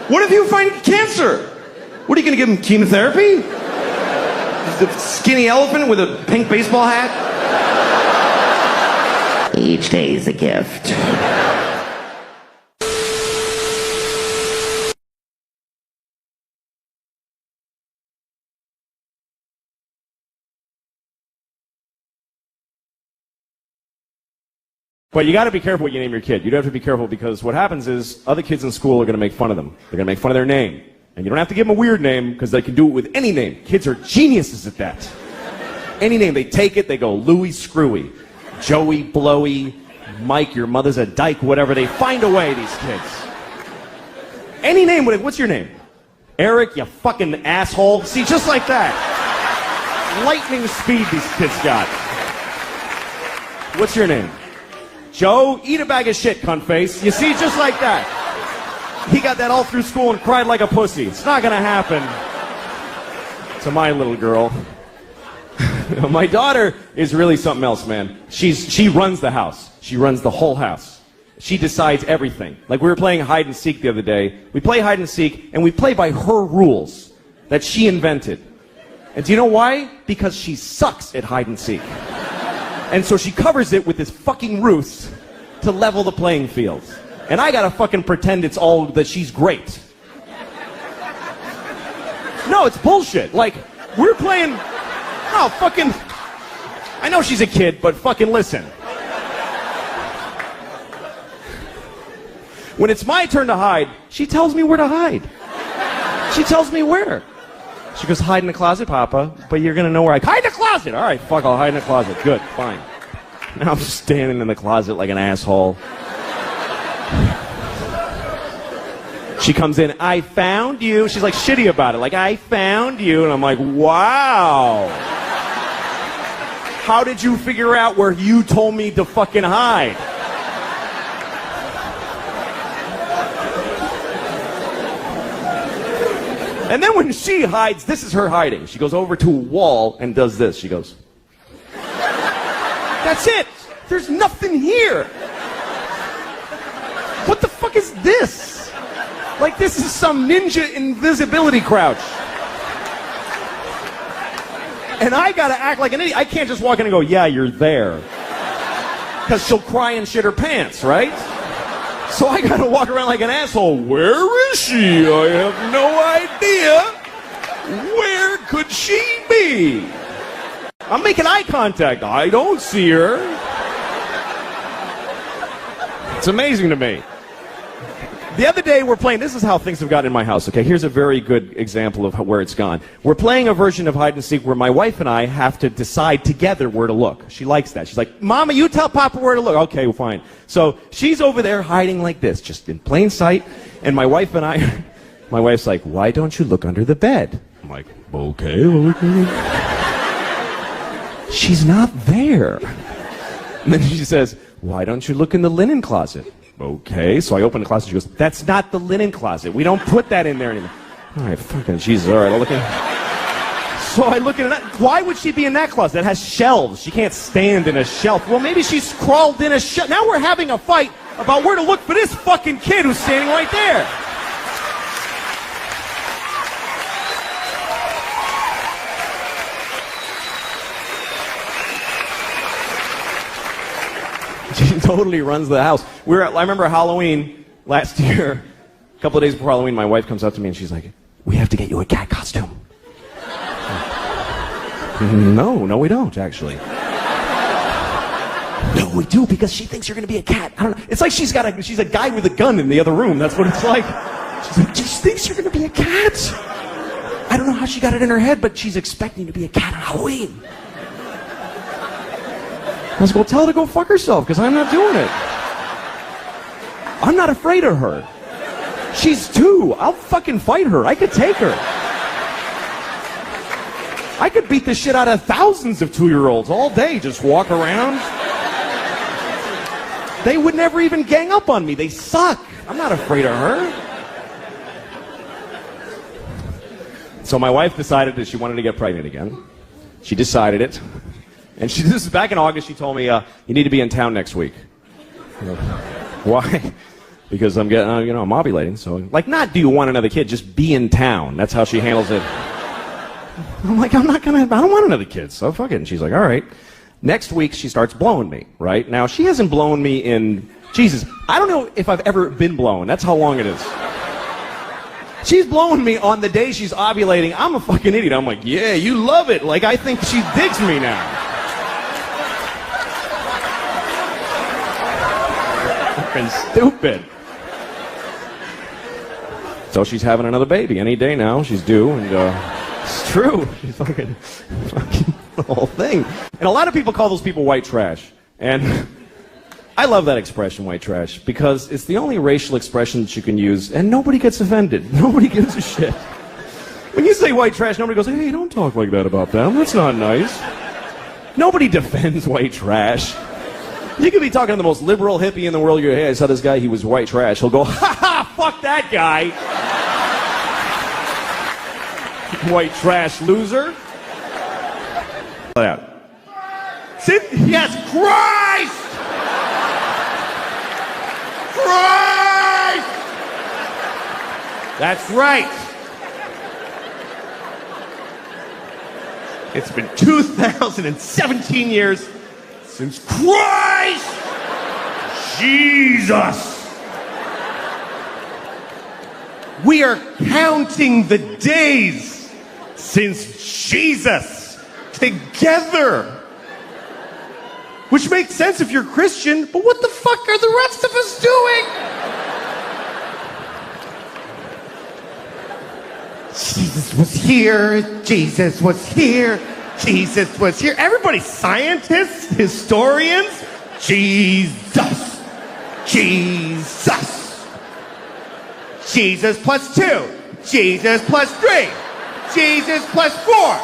A: What if you find cancer? What, are you going to give him chemotherapy? The skinny elephant with a pink baseball hat? Each day is a gift.
C: But you got to be careful what you name your kid. You do have to be careful because what happens is other kids in school are going to make fun of them. They're going to make fun of their name. And you don't have to give them a weird name because they can do it with any name. Kids are geniuses at that. Any name, they take it, they go Louis Screwy, Joey Blowy, Mike, your mother's a dyke, whatever. They find a way, these kids. Any name, what's your name? Eric, you fucking asshole. See, just like that. Lightning speed these kids got. What's your name? Joe, eat a bag of shit, cunt face. You see, just like that. He got that all through school and cried like a pussy. It's not gonna happen to my little girl. My daughter is really something else, man. She runs the house. She runs the whole house. She decides everything. Like we were playing hide and seek the other day. We play hide and seek, and we play by her rules that she invented. And do you know why? Because she sucks at hide and seek. And so she covers it with this fucking ruse to level the playing field. And I gotta fucking pretend it's all that she's great. No, it's bullshit. Like, we're playing... No, fucking... I know she's a kid, but fucking listen. When it's my turn to hide, she tells me where to hide. She tells me where. She goes, hide in the closet, Papa, but you're gonna know where I... Hide in the closet! All right, fuck, I'll hide in the closet. Good, fine. Now I'm just standing in the closet like an asshole. She comes in, I found you. She's like shitty about it, like, I found you. And I'm like, wow. How did you figure out where you told me to fucking hide? And then when she hides, this is her hiding. She goes over to a wall and does this. She goes, that's it. There's nothing here. What the fuck is this? Like this is some ninja invisibility crouch. And I gotta act like an idiot. I can't just walk in and go, yeah, you're there. Because she'll cry and shit her pants, right? So I gotta walk around like an asshole. Where is she? I have no idea. Where could she be? I'm making eye contact. I don't see her. It's amazing to me. The other day we're playing, this is how things have gotten in my house, okay? Here's a very good example of where it's gone. We're playing a version of hide and seek where my wife and I have to decide together where to look. She likes that. She's like, Mama, you tell Papa where to look. Okay, well, fine. So she's over there hiding like this, just in plain sight. And my wife and I, my wife's like, why don't you look under the bed? I'm like, okay, well, look she's not there. And then she says, why don't you look in the linen closet? Okay, so I open the closet, she goes, that's not the linen closet. We don't put that in there anymore. All right, fucking Jesus, all right, I'll look in. So I look in that. Why would she be in that closet? It has shelves. She can't stand in a shelf. Well, maybe she's crawled in a shelf. Now we're having a fight about where to look for this fucking kid who's standing right there. She totally runs the house. I remember Halloween last year, a couple of days before Halloween, my wife comes up to me and she's like, we have to get you a cat costume. No, we don't, actually. No, we do, because she thinks you're going to be a cat. I don't know. It's like she's a guy with a gun in the other room. That's what it's like. She's like, she thinks you're going to be a cat. I don't know how she got it in her head, but she's expecting to be a cat on Halloween. I was going to tell her to go fuck herself, because I'm not doing it. I'm not afraid of her. She's 2. I'll fucking fight her. I could take her. I could beat the shit out of thousands of 2-year-olds all day, just walk around. They would never even gang up on me. They suck. I'm not afraid of her. So my wife decided that she wanted to get pregnant again. She decided it. And this is back in August. She told me, you need to be in town next week. Why? Because I'm getting, I'm ovulating. So, like, not do you want another kid, just be in town. That's how she handles it. I'm like, I don't want another kid, so fuck it. And she's like, all right. Next week, she starts blowing me, right? Now, she hasn't blown me in, Jesus, I don't know if I've ever been blown. That's how long it is. She's blowing me on the day she's ovulating. I'm a fucking idiot. I'm like, yeah, you love it. Like, I think she digs me now.
B: fucking stupid.
C: So she's having another baby any day now. She's due, and it's true. She's fucking the whole thing. And a lot of people call those people white trash. And I love that expression, white trash, because it's the only racial expression that you can use, and nobody gets offended. Nobody gives a shit. When you say white trash, nobody goes, hey, don't talk like that about them. That's not nice. Nobody defends white trash. You could be talking to the most liberal hippie in the world. You go, hey, I saw this guy, he was white trash. He'll go, ha ha, fuck that guy. White trash loser. Let out.
B: Sit. Yes, Christ! Christ! That's right. It's been 2017 years since Christ Jesus. We are counting the days since Jesus together. Which makes sense if you're Christian, but what the fuck are the rest of us doing? Jesus was here, Jesus was here, Jesus was here. Everybody, scientists, historians, Jesus, Jesus. Jesus plus 2, Jesus plus 3, Jesus plus 4.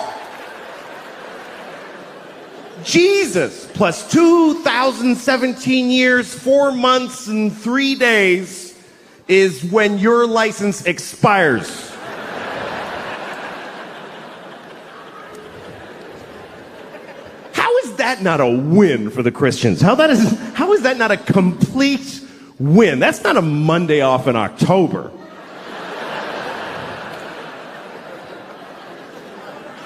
B: Jesus plus 2017 years, 4 months, and 3 days is when your license expires. How is that not a win for the Christians? How is that not a complete win? That's not a Monday off in October.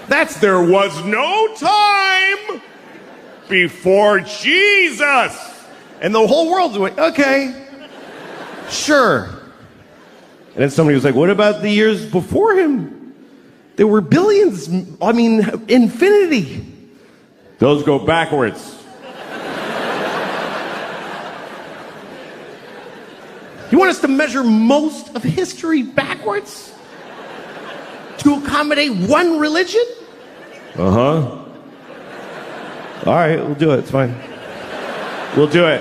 B: That's there was no time before Jesus. And the whole world's like, okay, sure. And then somebody was like, what about the years before him? There were billions, I mean, infinity. Those go backwards. You want us to measure most of history backwards? To accommodate one religion? Uh-huh. All right, we'll do it. It's fine. We'll do it.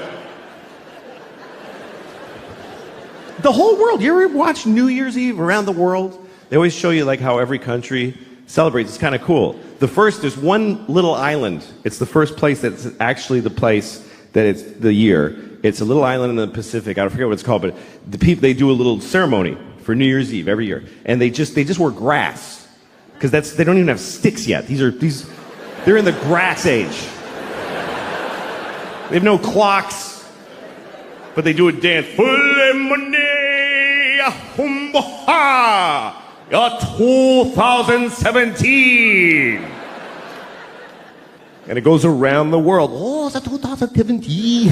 B: The whole world. You ever watch New Year's Eve around the world? They always show you like how every country celebrates. It's kind of cool. There's one little island. It's the first place that's actually the place that it's the year. It's a little island in the Pacific. I forget what it's called, but the people, they do a little ceremony for New Year's Eve every year. And they just wear grass. Because they don't even have sticks yet. They're in the grass age. They have no clocks, but they do a dance. 2017. And it goes around the world. Oh, it's 2017.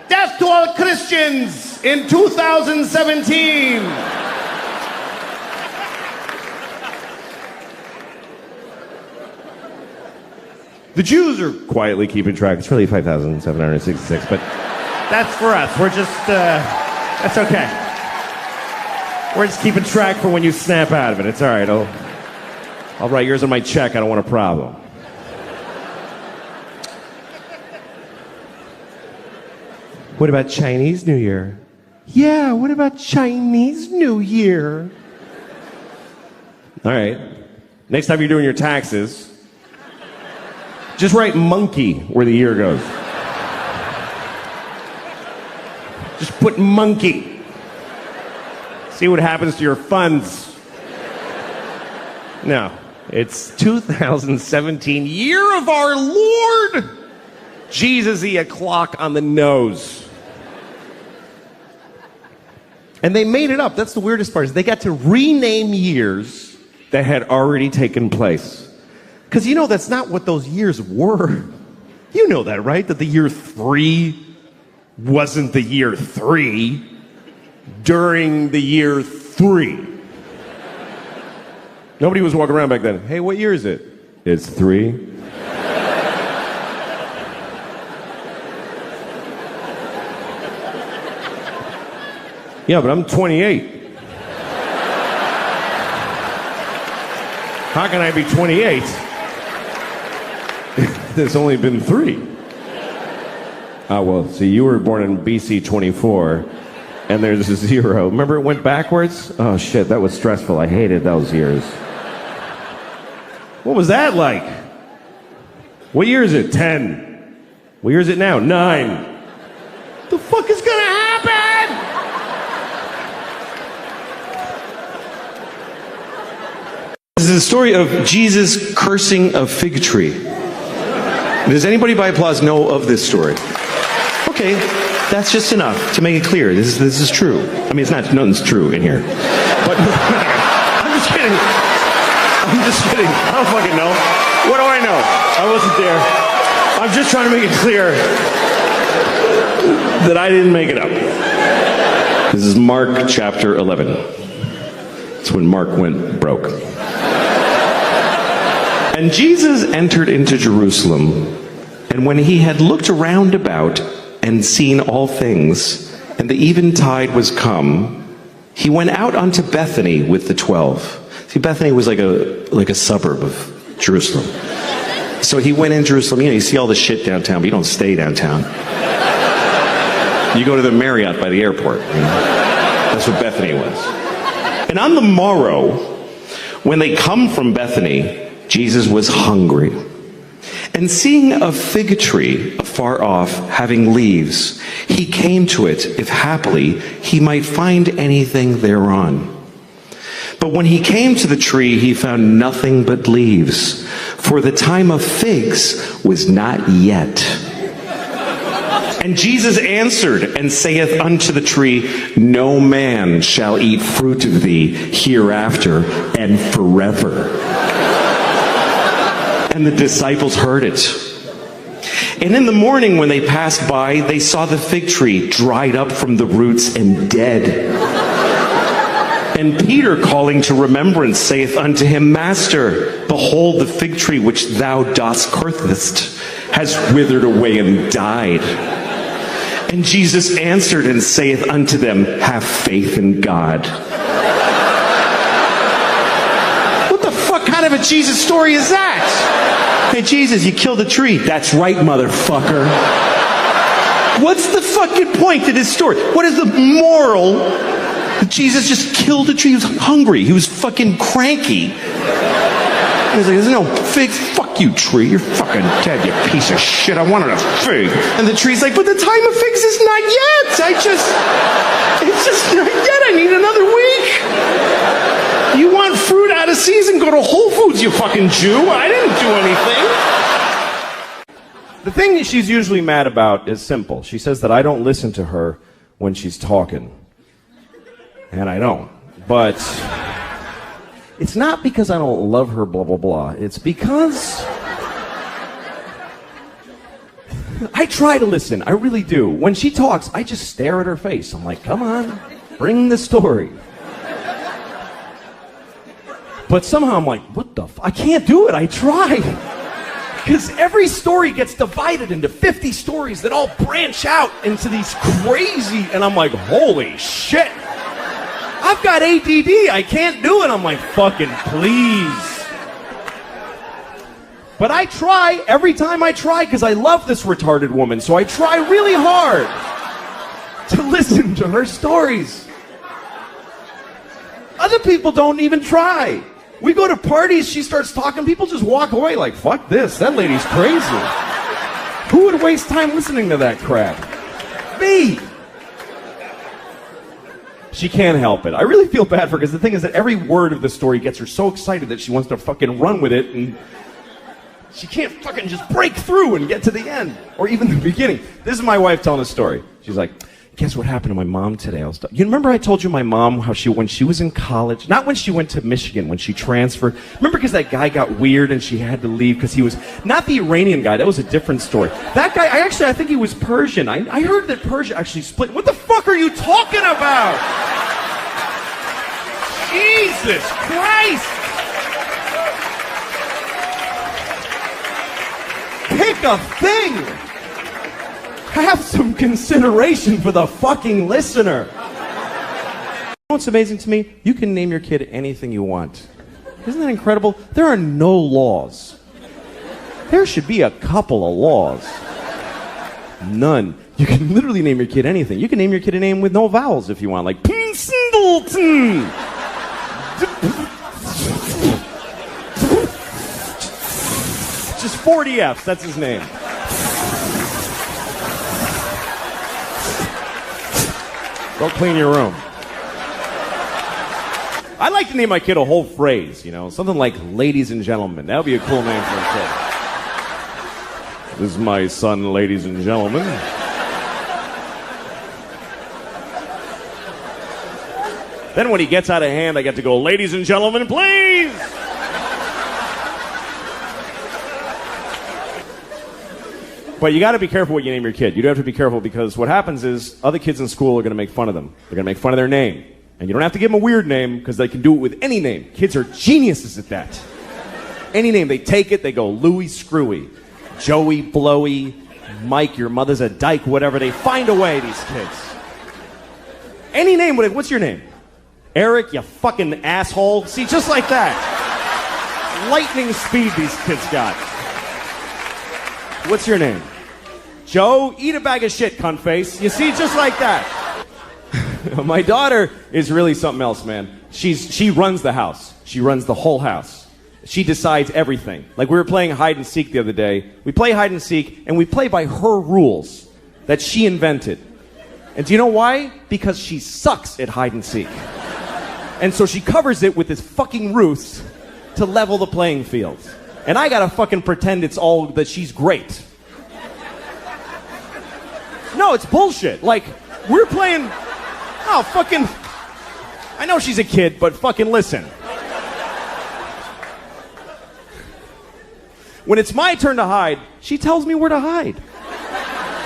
B: Death to all Christians in 2017. The Jews are quietly keeping track. It's really 5,766, but that's for us. We're just, that's okay. We're just keeping track for when you snap out of it. It's all right. I'll write yours on my check. I don't want a problem. What about Chinese New Year? Yeah, what about Chinese New Year? All right. Next time you're doing your taxes, just write monkey where the year goes. Just put monkey. See what happens to your funds. No, it's 2017, year of our Lord. Jesus-y a clock on the nose. And they made it up. That's the weirdest part. Is they got to rename years that had already taken place. Because you know that's not what those years were. You know that, right? That the year 3 wasn't the year 3 during the year 3. Nobody was walking around back then. Hey, what year is it?
C: It's 3. Yeah, but I'm 28. How can I be 28? There's only been 3. Well, see, you were born in BC 24, and there's a 0. Remember it went backwards? Oh, shit, that was stressful. I hated those years. What was that like? What year is it? 10. What year is it now? 9. The fuck is gonna happen?
A: This is the story of Jesus cursing a fig tree. Does anybody by applause know of this story? Okay, that's just enough to make it clear. This is true. I mean, it's not, nothing's true in here. But I'm just kidding. I'm just kidding. I don't fucking know. What do I know? I wasn't there. I'm just trying to make it clear that I didn't make it up. This is Mark chapter 11. It's when Mark went broke. And Jesus entered into Jerusalem, and when he had looked around about and seen all things, and the eventide was come, he went out unto Bethany with the 12. See, Bethany was like a suburb of Jerusalem. So he went in Jerusalem. You know, you see all the shit downtown, but you don't stay downtown. You go to the Marriott by the airport. You know? That's what Bethany was. And on the morrow, when they come from Bethany, Jesus was hungry. And seeing a fig tree afar off, having leaves, he came to it, if haply he might find anything thereon. But when he came to the tree, he found nothing but leaves, for the time of figs was not yet. And Jesus answered and saith unto the tree, No man shall eat fruit of thee hereafter and forever. And the disciples heard it. And in the morning when they passed by, they saw the fig tree dried up from the roots and dead. And Peter, calling to remembrance, saith unto him, Master, behold, the fig tree which thou dost cursest has withered away and died. And Jesus answered and saith unto them, Have faith in God. What the fuck kind of a Jesus story is that? Hey, Jesus, you killed a tree. That's right, motherfucker. What's the fucking point to this story? What is the moral? Jesus just killed a tree. He was hungry. He was fucking cranky. He's like, there's no figs. Fuck you, tree. You're fucking dead, you piece of shit. I wanted a fig. And the tree's like, but the time of figs is not yet. It's just not yet. I need another week. You want fruit out of season? Go to Whole Foods, you fucking Jew. I didn't do anything.
C: The thing that she's usually mad about is simple. She says that I don't listen to her when she's talking. And I don't. But it's not because I don't love her, blah, blah, blah. It's because I try to listen. I really do. When she talks, I just stare at her face. I'm like, come on, bring the story. But somehow I'm like, what the I can't do it. I try. Because every story gets divided into 50 stories that all branch out into these crazy, and I'm like, holy shit. I've got ADD. I can't do it. I'm like, fucking please. But I try every time I try because I love this retarded woman. So I try really hard to listen to her stories. Other people don't even try. We go to parties, she starts talking, people just walk away like, fuck this, that lady's crazy. Who would waste time listening to that crap? Me. She can't help it. I really feel bad for her because the thing is that every word of the story gets her so excited that she wants to fucking run with it, and she can't fucking just break through and get to the end or even the beginning. This is my wife telling a story. She's like, guess what happened to my mom today? You remember I told you my mom how when she was in college, not when she went to Michigan, when she transferred. Remember because that guy got weird and she had to leave because he was not the Iranian guy. That was a different story. That guy, I think he was Persian. I heard that Persia actually split. What the fuck are you talking about? Jesus Christ.
B: Pick a thing. Have some consideration for the fucking listener.
C: You know what's amazing to me? You can name your kid anything you want. Isn't that incredible? There are no laws. There should be a couple of laws. None. You can literally name your kid anything. You can name your kid a name with no vowels if you want, like Singleton. Just 40 F's, that's his name. Go clean your room. I'd like to name my kid a whole phrase, you know, something like ladies and gentlemen. That would be a cool name for a kid. This is my son, ladies and gentlemen. Then when he gets out of hand, I get to go, ladies and gentlemen, please! But you got to be careful what you name your kid. You do have to be careful because what happens is other kids in school are going to make fun of them. They're going to make fun of their name. And you don't have to give them a weird name because they can do it with any name. Kids are geniuses at that. Any name, they take it, they go Louis Screwy, Joey Blowy, Mike, your mother's a dyke, whatever. They find a way, these kids. Any name, what's your name? Eric, you fucking asshole. See, just like that. Lightning speed these kids got. What's your name? Joe, eat a bag of shit, cunt face. You see, just like that. My daughter is really something else, man. She runs the house. She runs the whole house. She decides everything. Like we were playing hide and seek the other day. We play hide and seek, and we play by her rules that she invented. And do you know why? Because she sucks at hide and seek. And so she covers it with this fucking ruse to level the playing field. And I gotta fucking pretend it's all that she's great. No, it's bullshit. Like, we're playing... Oh, fucking... I know she's a kid, but fucking listen. When it's my turn to hide, she tells me where to hide.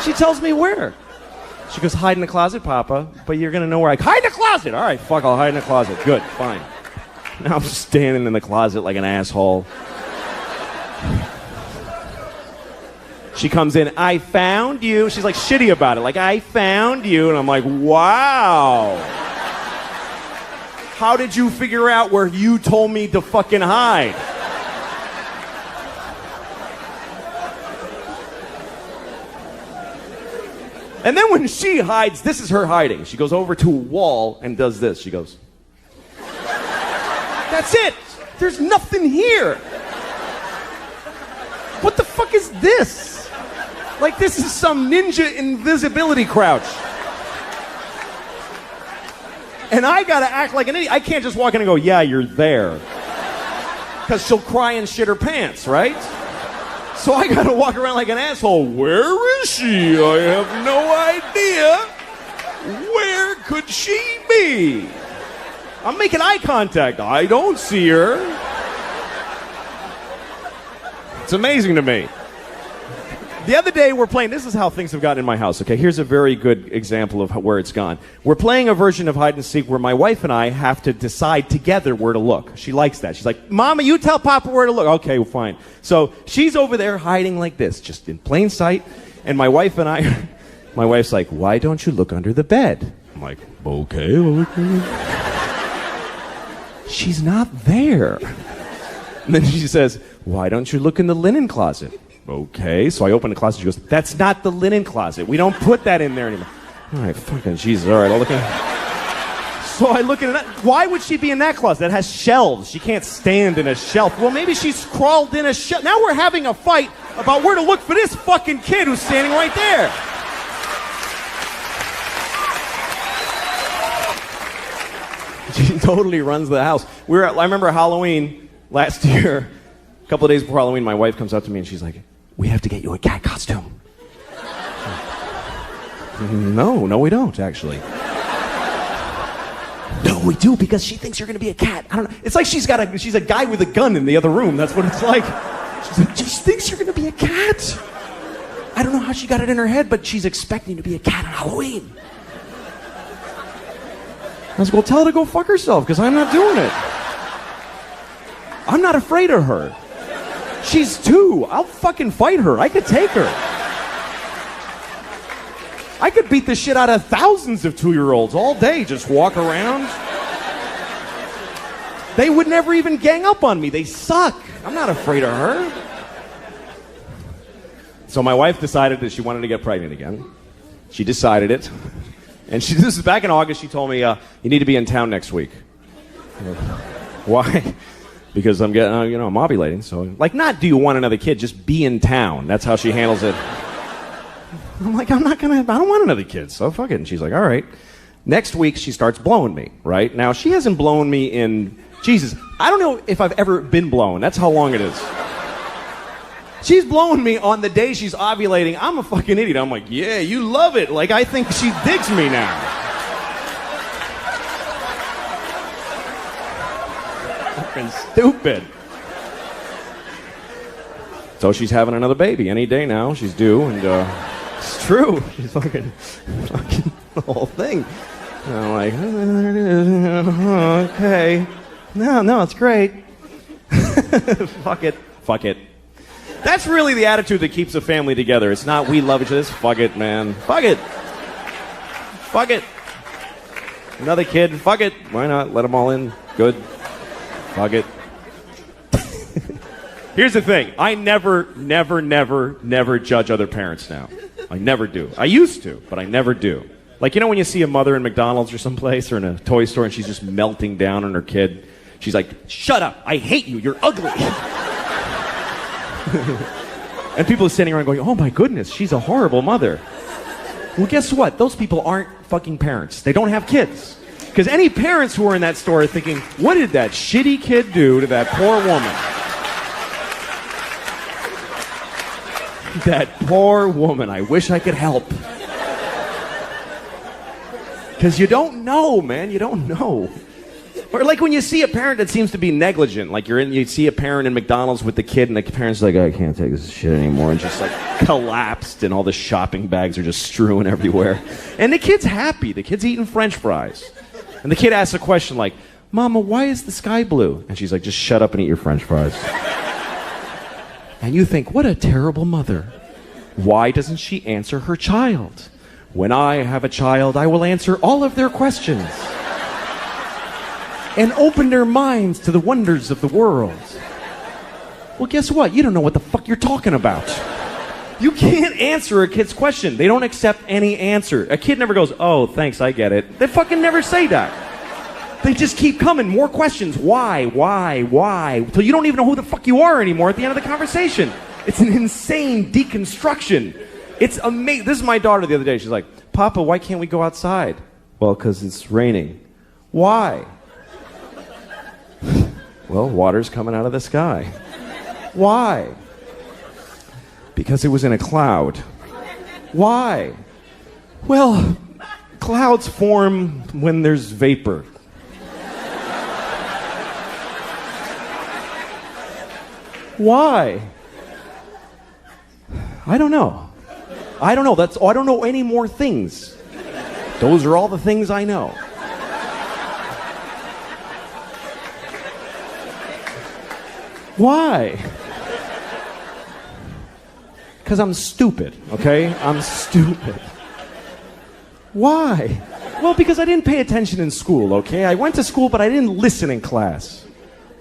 C: She tells me where. She goes, hide in the closet, Papa, but you're gonna know where I... Hide in the closet! All right, fuck, I'll hide in the closet. Good, fine. Now I'm standing in the closet like an asshole. She comes in, I found you. She's like shitty about it, like, I found you. And I'm like, wow. How did you figure out where you told me to fucking hide? And then when she hides, this is her hiding. She goes over to a wall and does this. She goes, that's it. There's nothing here. What the fuck is this? Like this is some ninja invisibility crouch. And I gotta act like an idiot. I can't just walk in and go, yeah, you're there. Because she'll cry and shit her pants, right? So I gotta walk around like an asshole. Where is she? I have no idea. Where could she be? I'm making eye contact. I don't see her. It's amazing to me. The other day we're playing, this is how things have gotten in my house, okay? Here's a very good example of where it's gone. We're playing a version of hide and seek where my wife and I have to decide together where to look. She likes that. She's like, Mama, you tell Papa where to look. Okay, well, fine. So she's over there hiding like this, just in plain sight. And my wife and I, my wife's like, why don't you look under the bed? I'm like, okay. She's not there. And then she says, why don't you look in the linen closet? Okay, so I open the closet. She goes, that's not the linen closet. We don't put that in there anymore. All right, fucking Jesus. All right, I'll look in. So I look in that. Why would she be in that closet? That has shelves. She can't stand in a shelf. Well, maybe she's crawled in a shelf. Now we're having a fight about where to look for this fucking kid who's standing right there. She totally runs the house. I remember Halloween last year. A couple of days before Halloween, my wife comes up to me and she's like, we have to get you a cat costume. No, we don't, actually. No, we do, because she thinks you're going to be a cat. I don't know. It's like she's a guy with a gun in the other room. That's what it's like. She's like, she thinks you're going to be a cat. I don't know how she got it in her head, but she's expecting to be a cat on Halloween. I was like, well, tell her to go fuck herself, because I'm not doing it. I'm not afraid of her. She's 2. I'll fucking fight her. I could take her. I could beat the shit out of thousands of 2-year-olds all day. Just walk around. They would never even gang up on me. They suck. I'm not afraid of her. So my wife decided that she wanted to get pregnant again. She decided it. And this is back in August. She told me, you need to be in town next week. Why? Because I'm getting, I'm ovulating. So, not do you want another kid, just be in town. That's how she handles it. I'm like, I don't want another kid, so fuck it. And she's like, all right. Next week, she starts blowing me, right? Now, she hasn't blown me in, Jesus, I don't know if I've ever been blown. That's how long it is. She's blowing me on the day she's ovulating. I'm a fucking idiot. I'm like, yeah, you love it. I think she digs me now. Fucking stupid. So she's having another baby any day now. She's due, and it's true. She's fucking the whole thing. And I'm like, okay. No, it's great. Fuck it. That's really the attitude that keeps a family together. It's not we love each other. It's fuck it, man. Fuck it. Another kid. Fuck it. Why not? Let them all in. Good. Fuck it. Here's the thing. I never judge other parents now. I never do. I used to, but I never do. When you see a mother in McDonald's or someplace or in a toy store and she's just melting down on her kid, she's like, shut up. I hate you. You're ugly. And people are standing around going, oh my goodness, she's a horrible mother. Well, guess what? Those people aren't fucking parents. They don't have kids. Because any parents who are in that store are thinking, what did that shitty kid do to that poor woman? That poor woman. I wish I could help. Because you don't know, man. You don't know. Or when you see a parent that seems to be negligent, you see a parent in McDonald's with the kid, and the parent's like, I can't take this shit anymore, and just collapsed, and all the shopping bags are just strewn everywhere. And the kid's happy. The kid's eating French fries. And the kid asks a question like, Mama, why is the sky blue? And she's like, just shut up and eat your French fries. And you think, what a terrible mother. Why doesn't she answer her child? When I have a child, I will answer all of their questions. And open their minds to the wonders of the world. Well, guess what? You don't know what the fuck you're talking about. You can't answer a kid's question. They don't accept any answer. A kid never goes, oh, thanks, I get it. They fucking never say that. They just keep coming. More questions. Why? Till you don't even know who the fuck you are anymore at the end of the conversation. It's an insane deconstruction. It's amazing. This is my daughter the other day. She's like, Papa, why can't we go outside? Well, because it's raining. Why? Well, water's coming out of the sky. Why? Because it was in a cloud. Why? Well, clouds form when there's vapor. Why? I don't know. I don't know any more things. Those are all the things I know. Why? Because I'm stupid, okay? I'm stupid. Why? Well, because I didn't pay attention in school, okay? I went to school, but I didn't listen in class.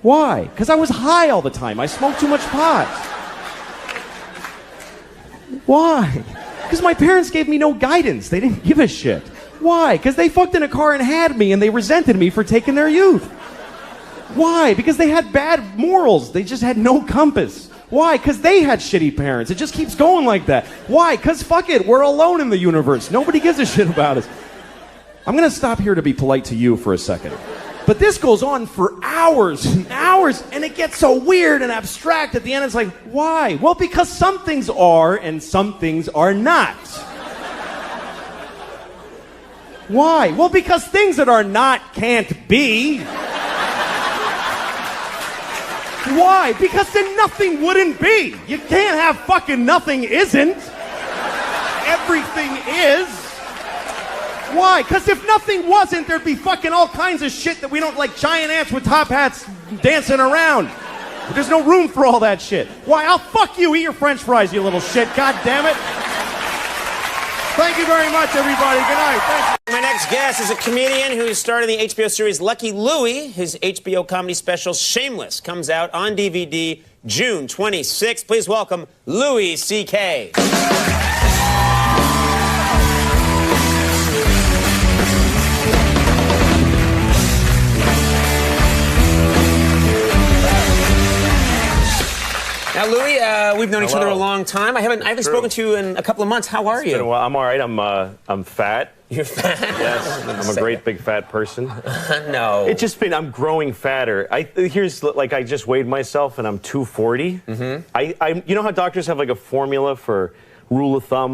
C: Why? Because I was high all the time. I smoked too much pot. Why? Because my parents gave me no guidance. They didn't give a shit. Why? Because they fucked in a car and had me, and they resented me for taking their youth. Why? Because they had bad morals. They just had no compass. Why? Because they had shitty parents. It just keeps going like that. Why? Because fuck it. We're alone in the universe. Nobody gives a shit about us. I'm going to stop here to be polite to you for a second. But this goes on for hours and hours, and it gets so weird and abstract. At the end, it's like, why? Well, because some things are and some things are not. Why? Well, because things that are not can't be. Why? Because then nothing wouldn't be. You can't have fucking nothing isn't. Everything is. Why? Because if nothing wasn't, there'd be fucking all kinds of shit that we don't like, giant ants with top hats dancing around.
B: There's no room for all that shit. Why? I'll fuck you. Eat your French fries, you little shit. God damn it. Thank you very much, everybody. Good night. Thank you.
D: My next guest is a comedian who starred in the HBO series Lucky Louie. His HBO comedy special, Shameless, comes out on DVD June 26th. Please welcome Louis C.K. Now, Louis, we've known each other a long time. I haven't spoken to you in a couple of months. How are you?
C: Well, I'm all right. I'm fat.
D: You're fat?
C: Yes, I'm a great big fat person.
D: No.
C: It's just been, I'm growing fatter. I just weighed myself and I'm 240. You know how doctors have like a formula for rule of thumb?